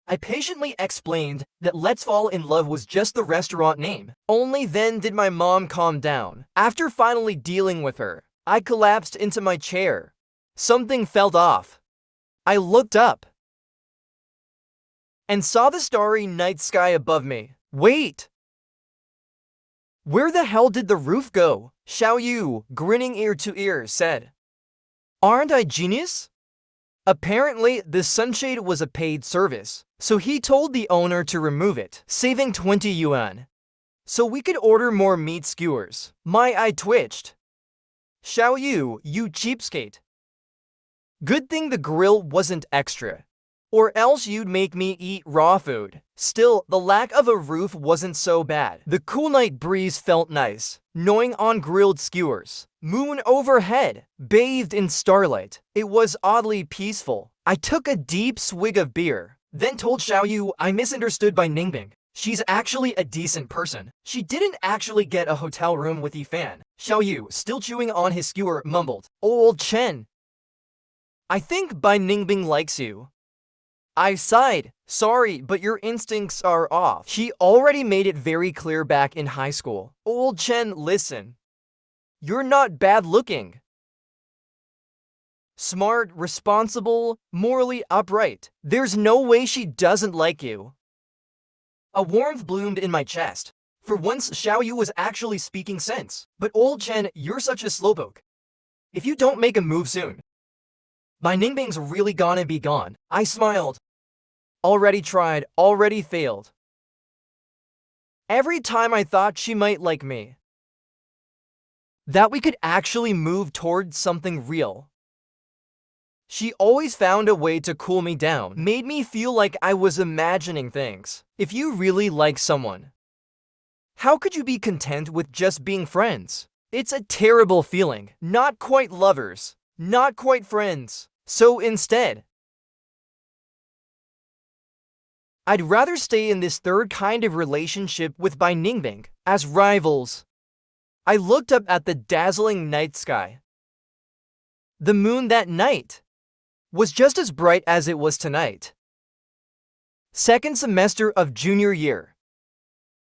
I patiently explained that Let's Fall in Love was just the restaurant name. Only then did my mom calm down. After finally dealing with her, I collapsed into my chair. Something felt off. I looked up and saw the starry night sky above me. Wait! Where the hell did the roof go? Xiao Yu, grinning ear to ear, said. Aren't I genius? Apparently, the sunshade was a paid service, so he told the owner to remove it, saving 20 yuan. So we could order more meat skewers. My eye twitched. Xiao Yu, you cheapskate. Good thing the grill wasn't extra, or else you'd make me eat raw food. Still, the lack of a roof wasn't so bad. The cool night breeze felt nice, gnawing on grilled skewers. Moon overhead, bathed in starlight. It was oddly peaceful. I took a deep swig of beer, then told Xiao Yu I misunderstood by Ningbing. She's actually a decent person. She didn't actually get a hotel room with Yifan. Xiao Yu, still chewing on his skewer, mumbled, Old Chen. I think Bai Ningbing likes you. I sighed. Sorry, but your instincts are off. She already made it very clear back in high school. Old Chen, listen. You're not bad looking. Smart, responsible, morally upright. There's no way she doesn't like you. A warmth bloomed in my chest. For once, Xiao Yu was actually speaking sense. But Old Chen, you're such a slowpoke. If you don't make a move soon, my Ningbing's really gonna be gone. I smiled. Already tried, already failed. Every time I thought she might like me. That we could actually move towards something real. She always found a way to cool me down, made me feel like I was imagining things. If you really like someone, how could you be content with just being friends? It's a terrible feeling. Not quite lovers, not quite friends. So instead, I'd rather stay in this third kind of relationship with Bai Ningbing, as rivals. I looked up at the dazzling night sky. The moon that night was just as bright as it was tonight. Second semester of junior year.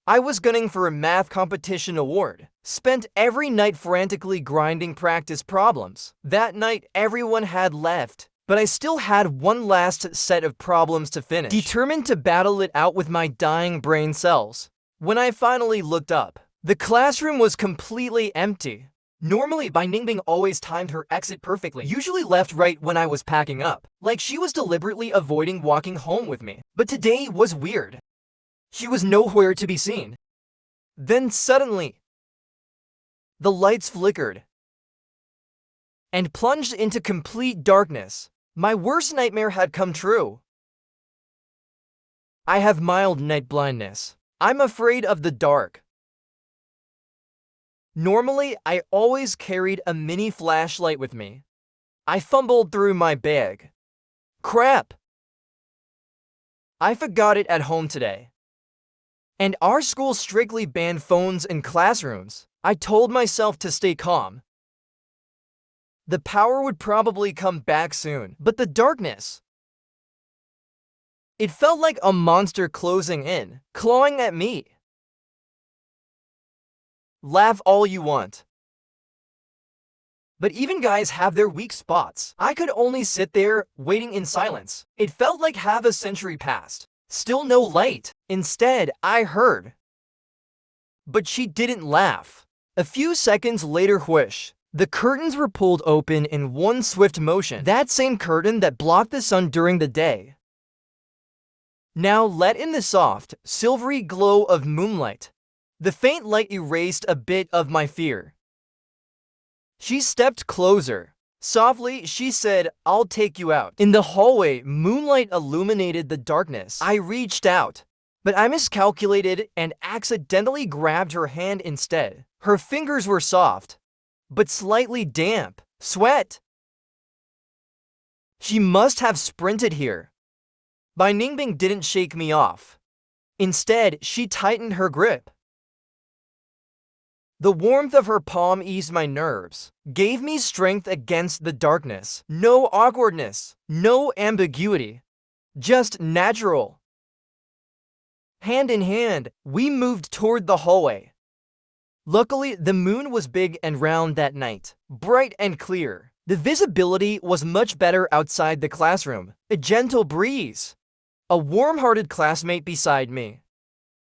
I was gunning for a math competition award. Spent every night frantically grinding practice problems. That night, everyone had left, but I still had one last set of problems to finish. Determined to battle it out with my dying brain cells. When I finally looked up, the classroom was completely empty. Normally, Bai Ningbing always timed her exit perfectly, usually left right when I was packing up, like she was deliberately avoiding walking home with me. But today was weird. She was nowhere to be seen. Then suddenly, the lights flickered and plunged into complete darkness. My worst nightmare had come true. I have mild night blindness. I'm afraid of the dark. Normally, I always carried a mini flashlight with me. I fumbled through my bag. Crap! I forgot it at home today. And our school strictly banned phones in classrooms. I told myself to stay calm. The power would probably come back soon, but the darkness. It felt like a monster closing in, clawing at me. Laugh all you want. But even guys have their weak spots. I could only sit there, waiting in silence. It felt like half a century passed. Still no light. Instead, I heard. But she didn't laugh. A few seconds later, whoosh. The curtains were pulled open in one swift motion. That same curtain that blocked the sun during the day. Now let in the soft, silvery glow of moonlight. The faint light erased a bit of my fear. She stepped closer. Softly, she said, "I'll take you out." In the hallway, moonlight illuminated the darkness. I reached out, but I miscalculated and accidentally grabbed her hand instead. Her fingers were soft, but slightly damp. Sweat. She must have sprinted here. Bai Ningbing didn't shake me off. Instead, she tightened her grip. The warmth of her palm eased my nerves, gave me strength against the darkness. No awkwardness, no ambiguity, just natural. Hand in hand, we moved toward the hallway. Luckily, the moon was big and round that night, bright and clear. The visibility was much better outside the classroom. A gentle breeze. A warm-hearted classmate beside me.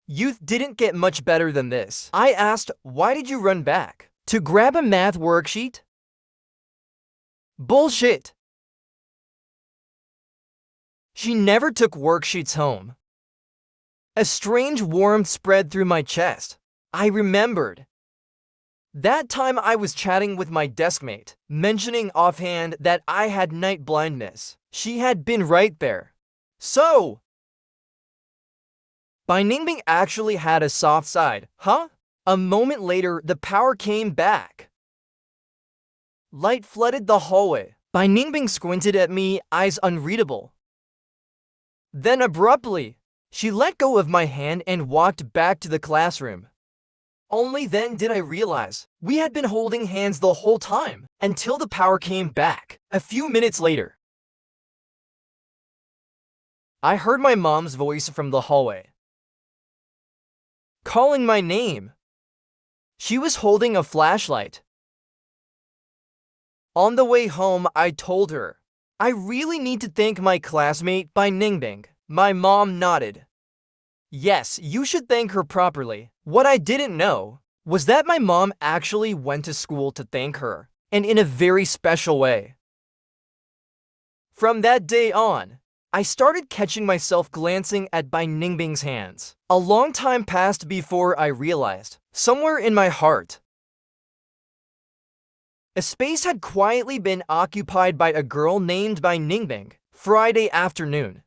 Youth didn't get much better than this. I asked, "Why did you run back? To grab a math worksheet?" Bullshit. She never took worksheets home. A strange warmth spread through my chest. I remembered. That time I was chatting with my deskmate, mentioning offhand that I had night blindness. She had been right there. So, Bai Ningbing actually had a soft side, huh? A moment later, the power came back. Light flooded the hallway. Bai Ningbing squinted at me, eyes unreadable. Then abruptly, she let go of my hand and walked back to the classroom. Only then did I realize we had been holding hands the whole time until the power came back. A few minutes later, I heard my mom's voice from the hallway, calling my name. She was holding a flashlight. On the way home, I told her, "I really need to thank my classmate Bai Ningbing." My mom nodded. Yes, you should thank her properly. What I didn't know was that my mom actually went to school to thank her, and in a very special way. From that day on, I started catching myself glancing at Bai Ningbing's hands. A long time passed before I realized, somewhere in my heart, a space had quietly been occupied by a girl named Bai Ningbing. Friday afternoon.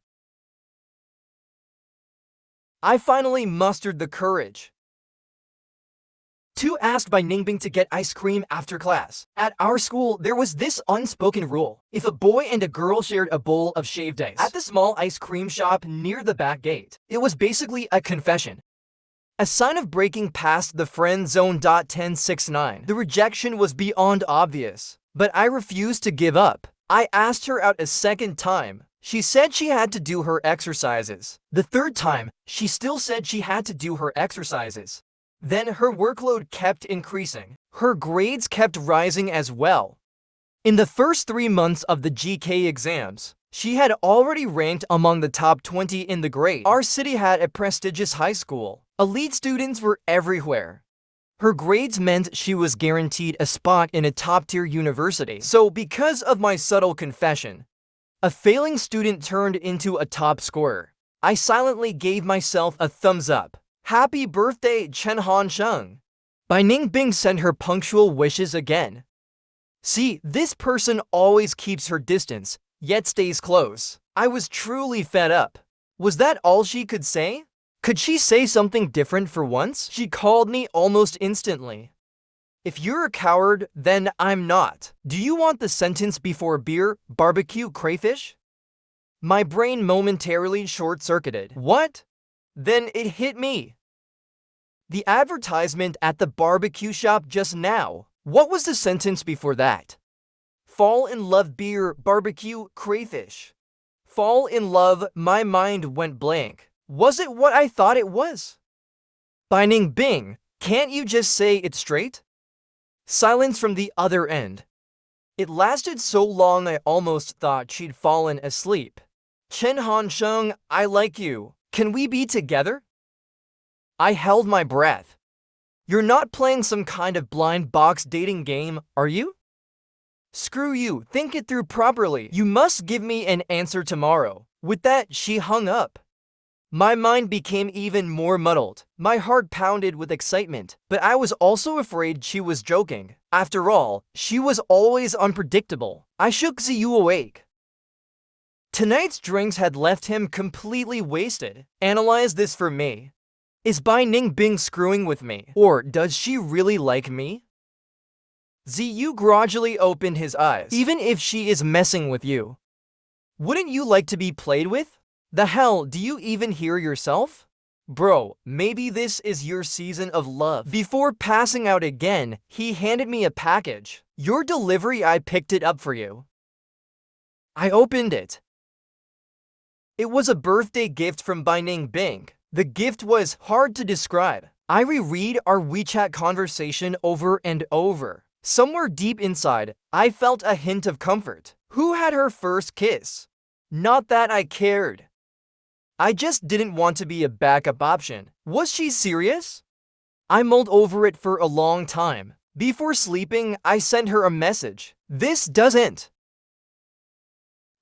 I finally mustered the courage to ask Bai Ningbing to get ice cream after class. At our school, there was this unspoken rule. If a boy and a girl shared a bowl of shaved ice at the small ice cream shop near the back gate, it was basically a confession. A sign of breaking past the friend zone. 1069. The rejection was beyond obvious, but I refused to give up. I asked her out a second time. She said she had to do her exercises. The third time, she still said she had to do her exercises. Then her workload kept increasing. Her grades kept rising as well. In the first 3 months of the GK exams, she had already ranked among the top 20 in the grade. Our city had a prestigious high school. Elite students were everywhere. Her grades meant she was guaranteed a spot in a top-tier university. So because of my subtle confession, a failing student turned into a top scorer. I silently gave myself a thumbs up. Happy birthday, Chen Hansheng. Bai Ningbing sent her punctual wishes again. See, this person always keeps her distance, yet stays close. I was truly fed up. Was that all she could say? Could she say something different for once? She called me almost instantly. If you're a coward, then I'm not. Do you want the sentence before beer, barbecue, crayfish? My brain momentarily short-circuited. What? Then it hit me. The advertisement at the barbecue shop just now. What was the sentence before that? Fall in love, beer, barbecue, crayfish. Fall in love, my mind went blank. Was it what I thought it was? Bai Ningbing, can't you just say it straight? Silence from the other end. It lasted so long I almost thought she'd fallen asleep. Chen Hansheng, I like you. Can we be together? I held my breath. You're not playing some kind of blind box dating game, are you? Screw you, think it through properly. You must give me an answer tomorrow. With that, she hung up. My mind became even more muddled. My heart pounded with excitement, but I was also afraid she was joking. After all, she was always unpredictable. I shook Ziyu awake. Tonight's drinks had left him completely wasted. Analyze this for me. Is Bai Ningbing screwing with me? Or does she really like me? Ziyu gradually opened his eyes. Even if she is messing with you, wouldn't you like to be played with? The hell, do you even hear yourself? Bro, maybe this is your season of love. Before passing out again, he handed me a package. Your delivery, I picked it up for you. I opened it. It was a birthday gift from Bai Ningbing. The gift was hard to describe. I reread our WeChat conversation over and over. Somewhere deep inside, I felt a hint of comfort. Who had her first kiss? Not that I cared. I just didn't want to be a backup option. Was she serious? I mulled over it for a long time. Before sleeping, I sent her a message. This doesn't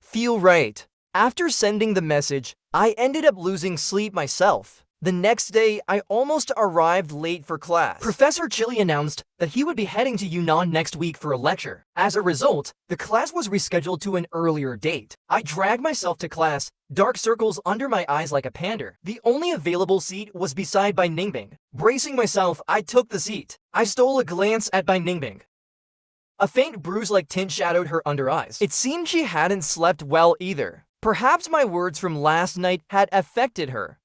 feel right. After sending the message, I ended up losing sleep myself. The next day, I almost arrived late for class. Professor Chili announced that he would be heading to Yunnan next week for a lecture. As a result, the class was rescheduled to an earlier date. I dragged myself to class, dark circles under my eyes like a pander. The only available seat was beside Bai Ningbing. Bracing myself, I took the seat. I stole a glance at Bai Ningbing. A faint bruise-like tint shadowed her under eyes. It seemed she hadn't slept well either. Perhaps my words from last night had affected her.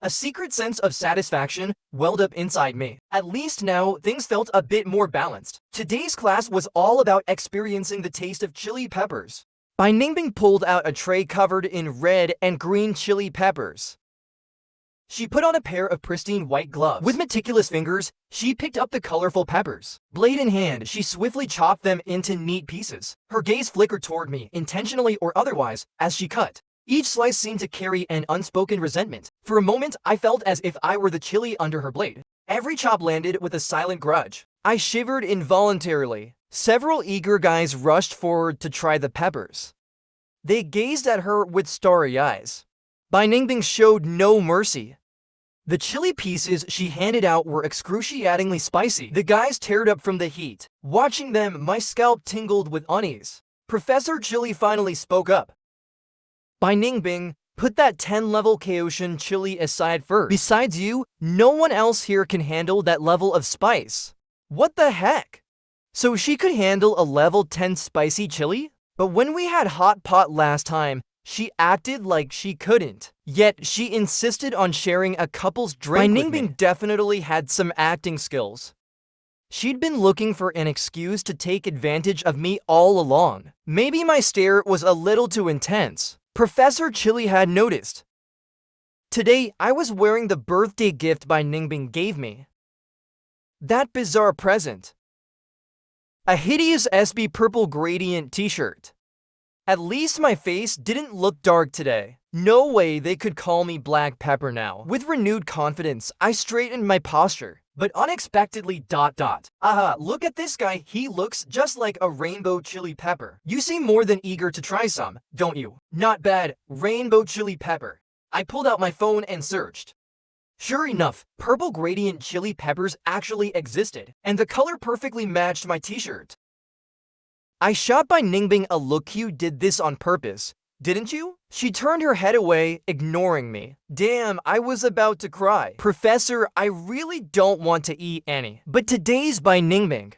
A secret sense of satisfaction welled up inside me. At least now, things felt a bit more balanced. Today's class was all about experiencing the taste of chili peppers. Bai Ningbing pulled out a tray covered in red and green chili peppers. She put on a pair of pristine white gloves. With meticulous fingers, she picked up the colorful peppers. Blade in hand, she swiftly chopped them into neat pieces. Her gaze flickered toward me, intentionally or otherwise, as she cut. Each slice seemed to carry an unspoken resentment. For a moment, I felt as if I were the chili under her blade. Every chop landed with a silent grudge. I shivered involuntarily. Several eager guys rushed forward to try the peppers. They gazed at her with starry eyes. Bai Ningbing showed no mercy. The chili pieces she handed out were excruciatingly spicy. The guys teared up from the heat. Watching them, my scalp tingled with unease. Professor Chili finally spoke up. Bai Ningbing, put that 10-level Kaoshin chili aside first. Besides you, no one else here can handle that level of spice. What the heck? So she could handle a level 10 spicy chili? But when we had hot pot last time, she acted like she couldn't. Yet she insisted on sharing a couple's drink with me. Bai Ningbing definitely had some acting skills. She'd been looking for an excuse to take advantage of me all along. Maybe my stare was a little too intense. Professor Chili had noticed. Today, I was wearing the birthday gift Bai Ningbing gave me. That bizarre present. A hideous SB purple gradient t-shirt. At least my face didn't look dark today. No way they could call me Black Pepper now. With renewed confidence, I straightened my posture. But unexpectedly ... Aha, look at this guy, he looks just like a rainbow chili pepper. You seem more than eager to try some, don't you? Not bad, rainbow chili pepper. I pulled out my phone and searched. Sure enough, purple gradient chili peppers actually existed, and the color perfectly matched my t-shirt. I shot Bai Ningbing a look. You did this on purpose, didn't you? She turned her head away, ignoring me. Damn, I was about to cry. Professor, I really don't want to eat any. But today's Bai Ningbing.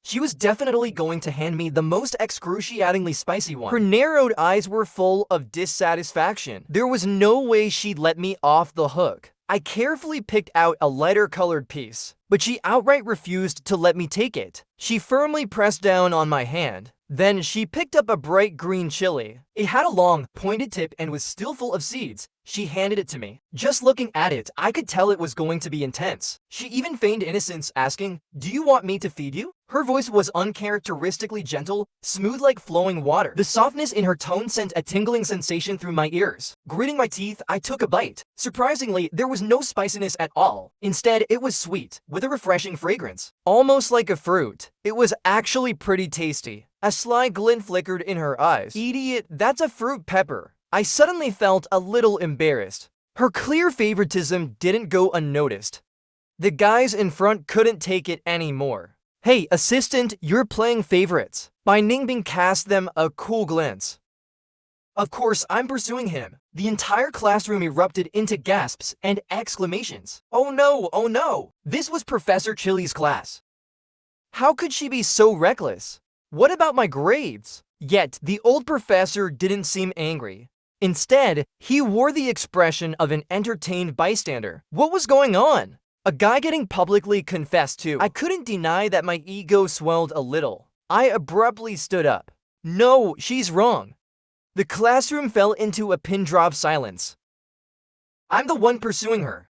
She was definitely going to hand me the most excruciatingly spicy one. Her narrowed eyes were full of dissatisfaction. There was no way she'd let me off the hook. I carefully picked out a lighter-colored piece, but she outright refused to let me take it. She firmly pressed down on my hand. Then she picked up a bright green chili. It had a long, pointed tip and was still full of seeds. She handed it to me. Just looking at it, I could tell it was going to be intense. She even feigned innocence, asking, "Do you want me to feed you?" Her voice was uncharacteristically gentle, smooth like flowing water. The softness in her tone sent a tingling sensation through my ears. Gritting my teeth, I took a bite. Surprisingly, there was no spiciness at all. Instead, it was sweet, with a refreshing fragrance. Almost like a fruit. It was actually pretty tasty. A sly glint flickered in her eyes. Idiot, that's a fruit pepper. I suddenly felt a little embarrassed. Her clear favoritism didn't go unnoticed. The guys in front couldn't take it anymore. Hey, assistant, you're playing favorites. Bai Ningbing cast them a cool glance. Of course, I'm pursuing him. The entire classroom erupted into gasps and exclamations. Oh no, oh no! This was Professor Chili's class. How could she be so reckless? What about my grades? Yet, the old professor didn't seem angry. Instead, he wore the expression of an entertained bystander. What was going on? A guy getting publicly confessed to. I couldn't deny that my ego swelled a little. I abruptly stood up. No, she's wrong. The classroom fell into a pin-drop silence. I'm the one pursuing her.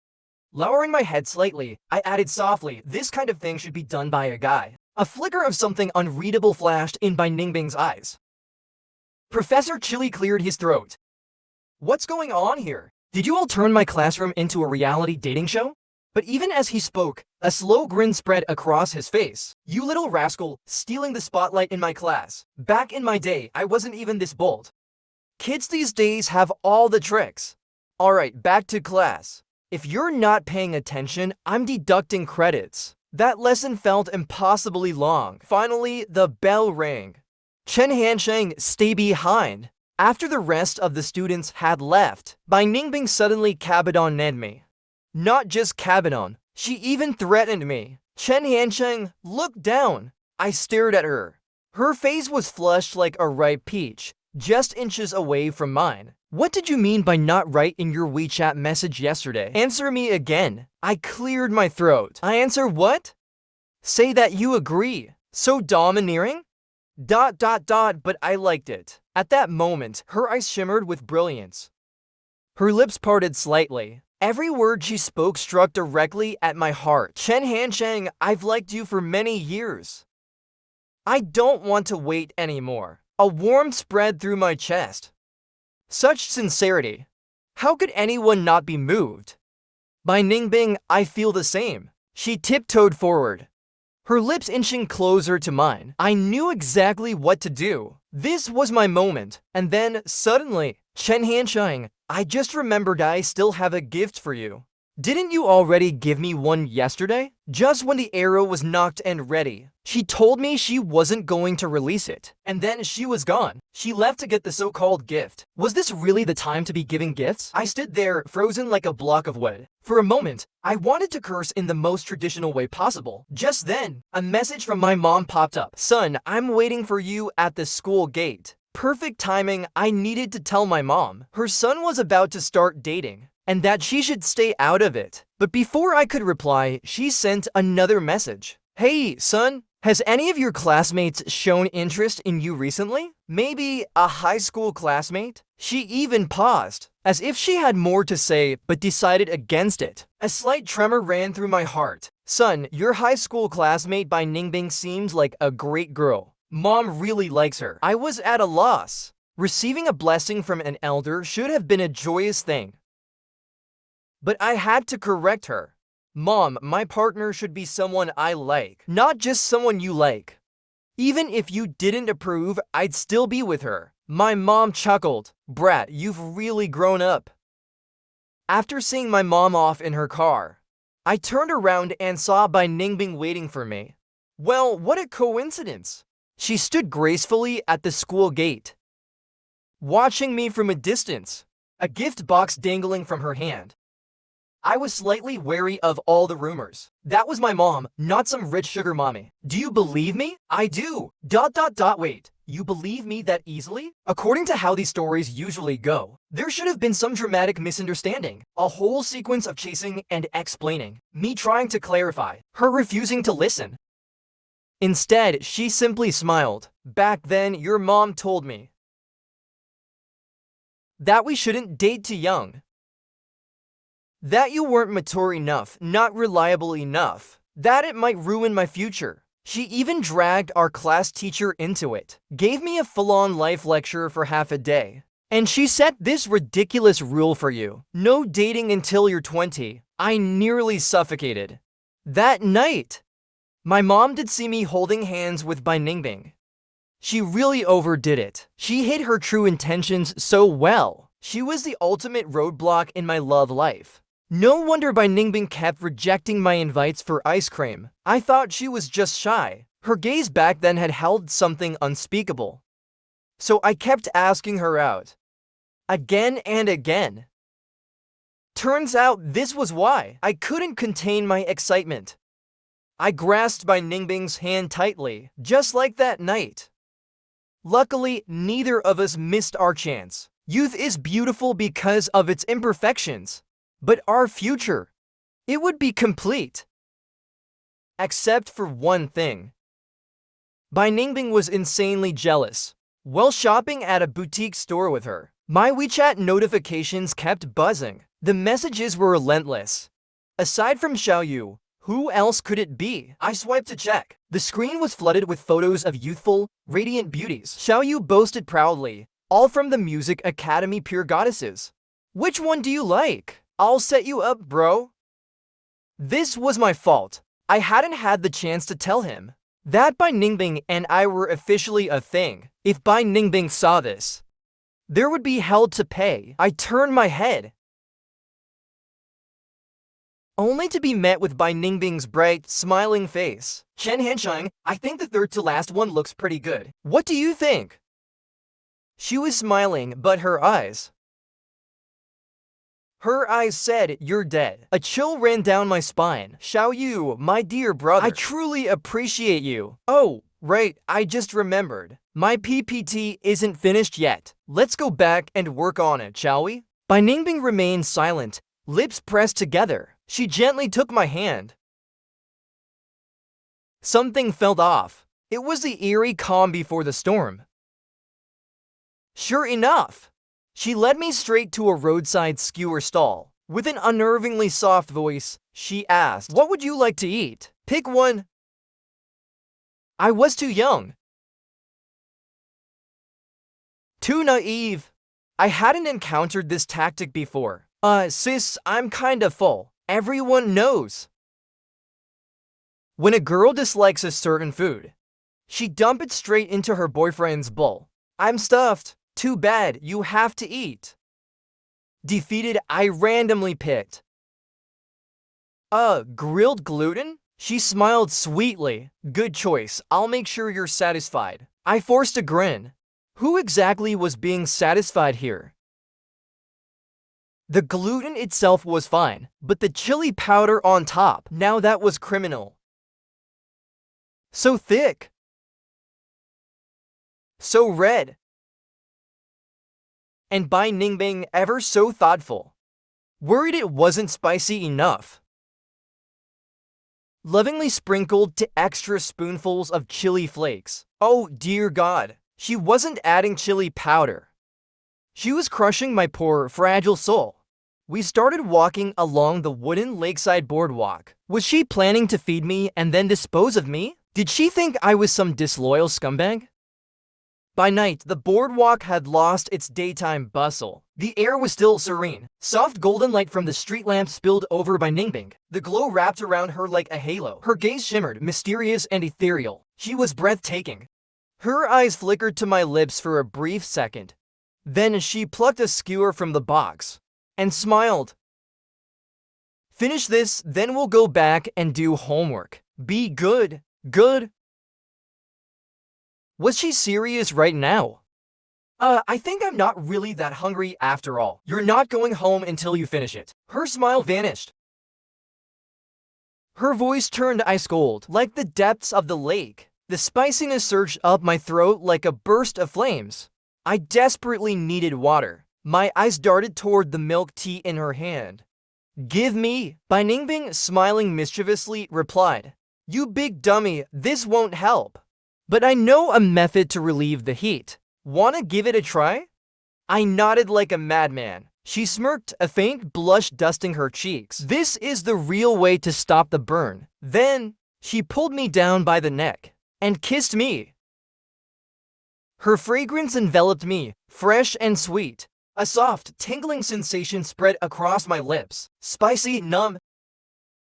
Lowering my head slightly, I added softly, this kind of thing should be done by a guy. A flicker of something unreadable flashed in Bai Ningbing's eyes. Professor Chili cleared his throat. What's going on here? Did you all turn my classroom into a reality dating show? But even as he spoke, a slow grin spread across his face. You little rascal, stealing the spotlight in my class. Back in my day, I wasn't even this bold. Kids these days have all the tricks. Alright, back to class. If you're not paying attention, I'm deducting credits. That lesson felt impossibly long. Finally, the bell rang. Chen Hansheng, stay behind. After the rest of the students had left, Bai Ningbing suddenly cabadon-ned me. Not just cabadon, she even threatened me. Chen Hansheng, look down. I stared at her. Her face was flushed like a ripe peach, just inches away from mine. What did you mean by not right in your WeChat message yesterday? Answer me again. I cleared my throat. I answer what? Say that you agree. So domineering? ... but I liked it. At that moment, her eyes shimmered with brilliance. Her lips parted slightly. Every word she spoke struck directly at my heart. Chen Hansheng, I've liked you for many years. I don't want to wait anymore. A warmth spread through my chest. Such sincerity. How could anyone not be moved? Bai Ningbing, I feel the same. She tiptoed forward, her lips inching closer to mine. I knew exactly what to do. This was my moment. And then, suddenly, Chen Hansheng, I just remembered I still have a gift for you. Didn't you already give me one yesterday? Just when the arrow was knocked and ready, she told me she wasn't going to release it. And then she was gone. She left to get the so-called gift. Was this really the time to be giving gifts? I stood there, frozen like a block of wood. For a moment, I wanted to curse in the most traditional way possible. Just then, a message from my mom popped up. Son, I'm waiting for you at the school gate. Perfect timing. I needed to tell my mom. Her son was about to start dating, and that she should stay out of it. But before I could reply, she sent another message. Hey, son, has any of your classmates shown interest in you recently? Maybe a high school classmate? She even paused, as if she had more to say, but decided against it. A slight tremor ran through my heart. Son, your high school classmate Bai Ningbing seems like a great girl. Mom really likes her. I was at a loss. Receiving a blessing from an elder should have been a joyous thing. But I had to correct her. Mom, my partner should be someone I like, not just someone you like. Even if you didn't approve, I'd still be with her. My mom chuckled. Brat, you've really grown up. After seeing my mom off in her car, I turned around and saw Bai Ningbing waiting for me. Well, what a coincidence. She stood gracefully at the school gate, watching me from a distance, a gift box dangling from her hand. I was slightly wary of all the rumors. That was my mom, not some rich sugar mommy. Do you believe me? I do. ... Wait, you believe me that easily? According to how these stories usually go, there should have been some dramatic misunderstanding. A whole sequence of chasing and explaining. Me trying to clarify. Her refusing to listen. Instead, she simply smiled. Back then, your mom told me that we shouldn't date too young. That you weren't mature enough, not reliable enough. That it might ruin my future. She even dragged our class teacher into it. Gave me a full-on life lecture for half a day. And she set this ridiculous rule for you. No dating until you're 20. I nearly suffocated. That night, my mom did see me holding hands with Bai Ningbing. She really overdid it. She hid her true intentions so well. She was the ultimate roadblock in my love life. No wonder Bai Ningbing kept rejecting my invites for ice cream. I thought she was just shy. Her gaze back then had held something unspeakable. So I kept asking her out. Again and again. Turns out this was why. I couldn't contain my excitement. I grasped Bai Ningbing's hand tightly, just like that night. Luckily, neither of us missed our chance. Youth is beautiful because of its imperfections. But our future, it would be complete. Except for one thing. Bai Ningbing was insanely jealous. While shopping at a boutique store with her, my WeChat notifications kept buzzing. The messages were relentless. Aside from Xiaoyu, who else could it be? I swiped to check. The screen was flooded with photos of youthful, radiant beauties. Xiaoyu boasted proudly, all from the Music Academy pure goddesses. Which one do you like? I'll set you up, bro. This was my fault. I hadn't had the chance to tell him that Bai Ningbing and I were officially a thing. If Bai Ningbing saw this, there would be hell to pay. I turned my head, only to be met with Bai Ningbing's bright, smiling face. Chen Hansheng, I think the third to last one looks pretty good. What do you think? She was smiling, but her eyes said, you're dead. A chill ran down my spine. Xiaoyu, my dear brother, I truly appreciate you. Oh, right, I just remembered. My PPT isn't finished yet. Let's go back and work on it, shall we? Bai Ningbing remained silent, lips pressed together. She gently took my hand. Something felt off. It was the eerie calm before the storm. Sure enough, she led me straight to a roadside skewer stall. With an unnervingly soft voice, she asked, what would you like to eat? Pick one. I was too young. Too naive. I hadn't encountered this tactic before. Sis, I'm kinda full. Everyone knows. When a girl dislikes a certain food, she dumps it straight into her boyfriend's bowl. I'm stuffed. Too bad, you have to eat. Defeated, I randomly picked grilled gluten? She smiled sweetly. Good choice, I'll make sure you're satisfied. I forced a grin. Who exactly was being satisfied here? The gluten itself was fine, but the chili powder on top, now that was criminal. So thick. So red. And Bai Ningbing ever so thoughtful. Worried it wasn't spicy enough. Lovingly sprinkled to extra spoonfuls of chili flakes. Oh dear God, she wasn't adding chili powder. She was crushing my poor, fragile soul. We started walking along the wooden lakeside boardwalk. Was she planning to feed me and then dispose of me? Did she think I was some disloyal scumbag? By night, the boardwalk had lost its daytime bustle. The air was still serene. Soft golden light from the street lamp spilled over Bai Ningbing. The glow wrapped around her like a halo. Her gaze shimmered, mysterious and ethereal. She was breathtaking. Her eyes flickered to my lips for a brief second. Then she plucked a skewer from the box and smiled. Finish this, then we'll go back and do homework. Be good. Good. Was she serious right now? I think I'm not really that hungry after all. You're not going home until you finish it. Her smile vanished. Her voice turned ice cold, like the depths of the lake. The spiciness surged up my throat like a burst of flames. I desperately needed water. My eyes darted toward the milk tea in her hand. Give me. Bai Ningbing, smiling mischievously, replied, you big dummy, this won't help. But I know a method to relieve the heat. Wanna give it a try? I nodded like a madman. She smirked, a faint blush dusting her cheeks. This is the real way to stop the burn. Then, she pulled me down by the neck and kissed me. Her fragrance enveloped me, fresh and sweet. A soft, tingling sensation spread across my lips, spicy, numb,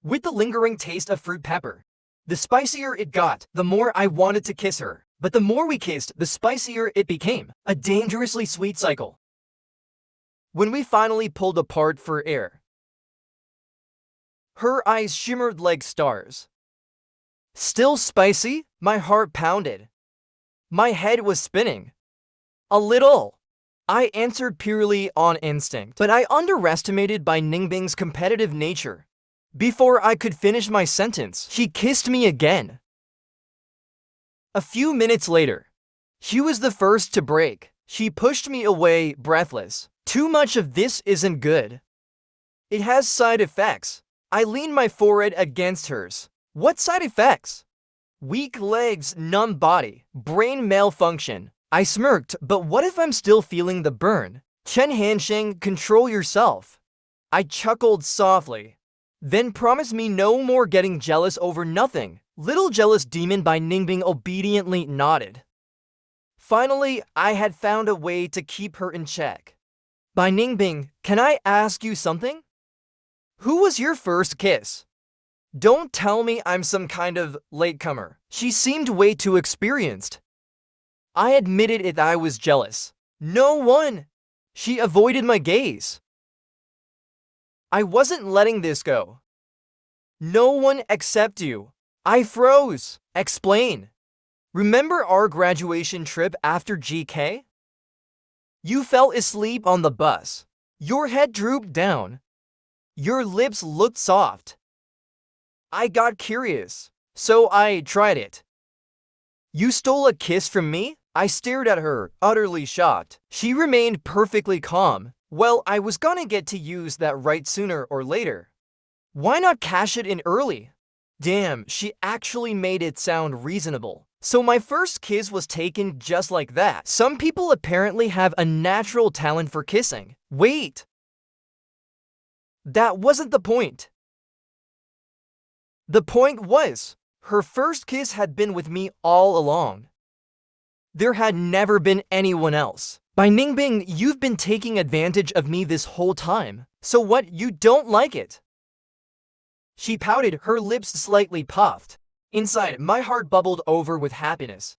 with the lingering taste of fruit pepper. The spicier it got, the more I wanted to kiss her. But the more we kissed, the spicier it became. A dangerously sweet cycle. when we finally pulled apart for air. Her eyes shimmered like stars. Still spicy? My heart pounded. My head was spinning. A little. I answered purely on instinct, but I underestimated Bai Ningbing's competitive nature. Before I could finish my sentence, she kissed me again. A few minutes later, she was the first to break. She pushed me away, breathless. Too much of this isn't good. It has side effects. I leaned my forehead against hers. What side effects? Weak legs, numb body, brain malfunction. I smirked, but what if I'm still feeling the burn? Chen Hansheng, control yourself. I chuckled softly. Then promise me no more getting jealous over nothing. Little jealous demon Bai Ningbing obediently nodded. Finally, I had found a way to keep her in check. Bai Ningbing, can I ask you something? Who was your first kiss? Don't tell me I'm some kind of latecomer. She seemed way too experienced. I admitted it. I was jealous. No one. She avoided my gaze. I wasn't letting this go. No one except you. I froze. Explain. Remember our graduation trip after GK? You fell asleep on the bus. Your head drooped down. Your lips looked soft. I got curious, so I tried it. You stole a kiss from me? I stared at her, utterly shocked. She remained perfectly calm. Well, I was gonna get to use that right sooner or later. Why not cash it in early? Damn, she actually made it sound reasonable. So my first kiss was taken just like that. Some people apparently have a natural talent for kissing. Wait. That wasn't the point. The point was, her first kiss had been with me all along. There had never been anyone else. Bai Ningbing, you've been taking advantage of me this whole time. So what, you don't like it? She pouted, her lips slightly puffed. Inside, my heart bubbled over with happiness.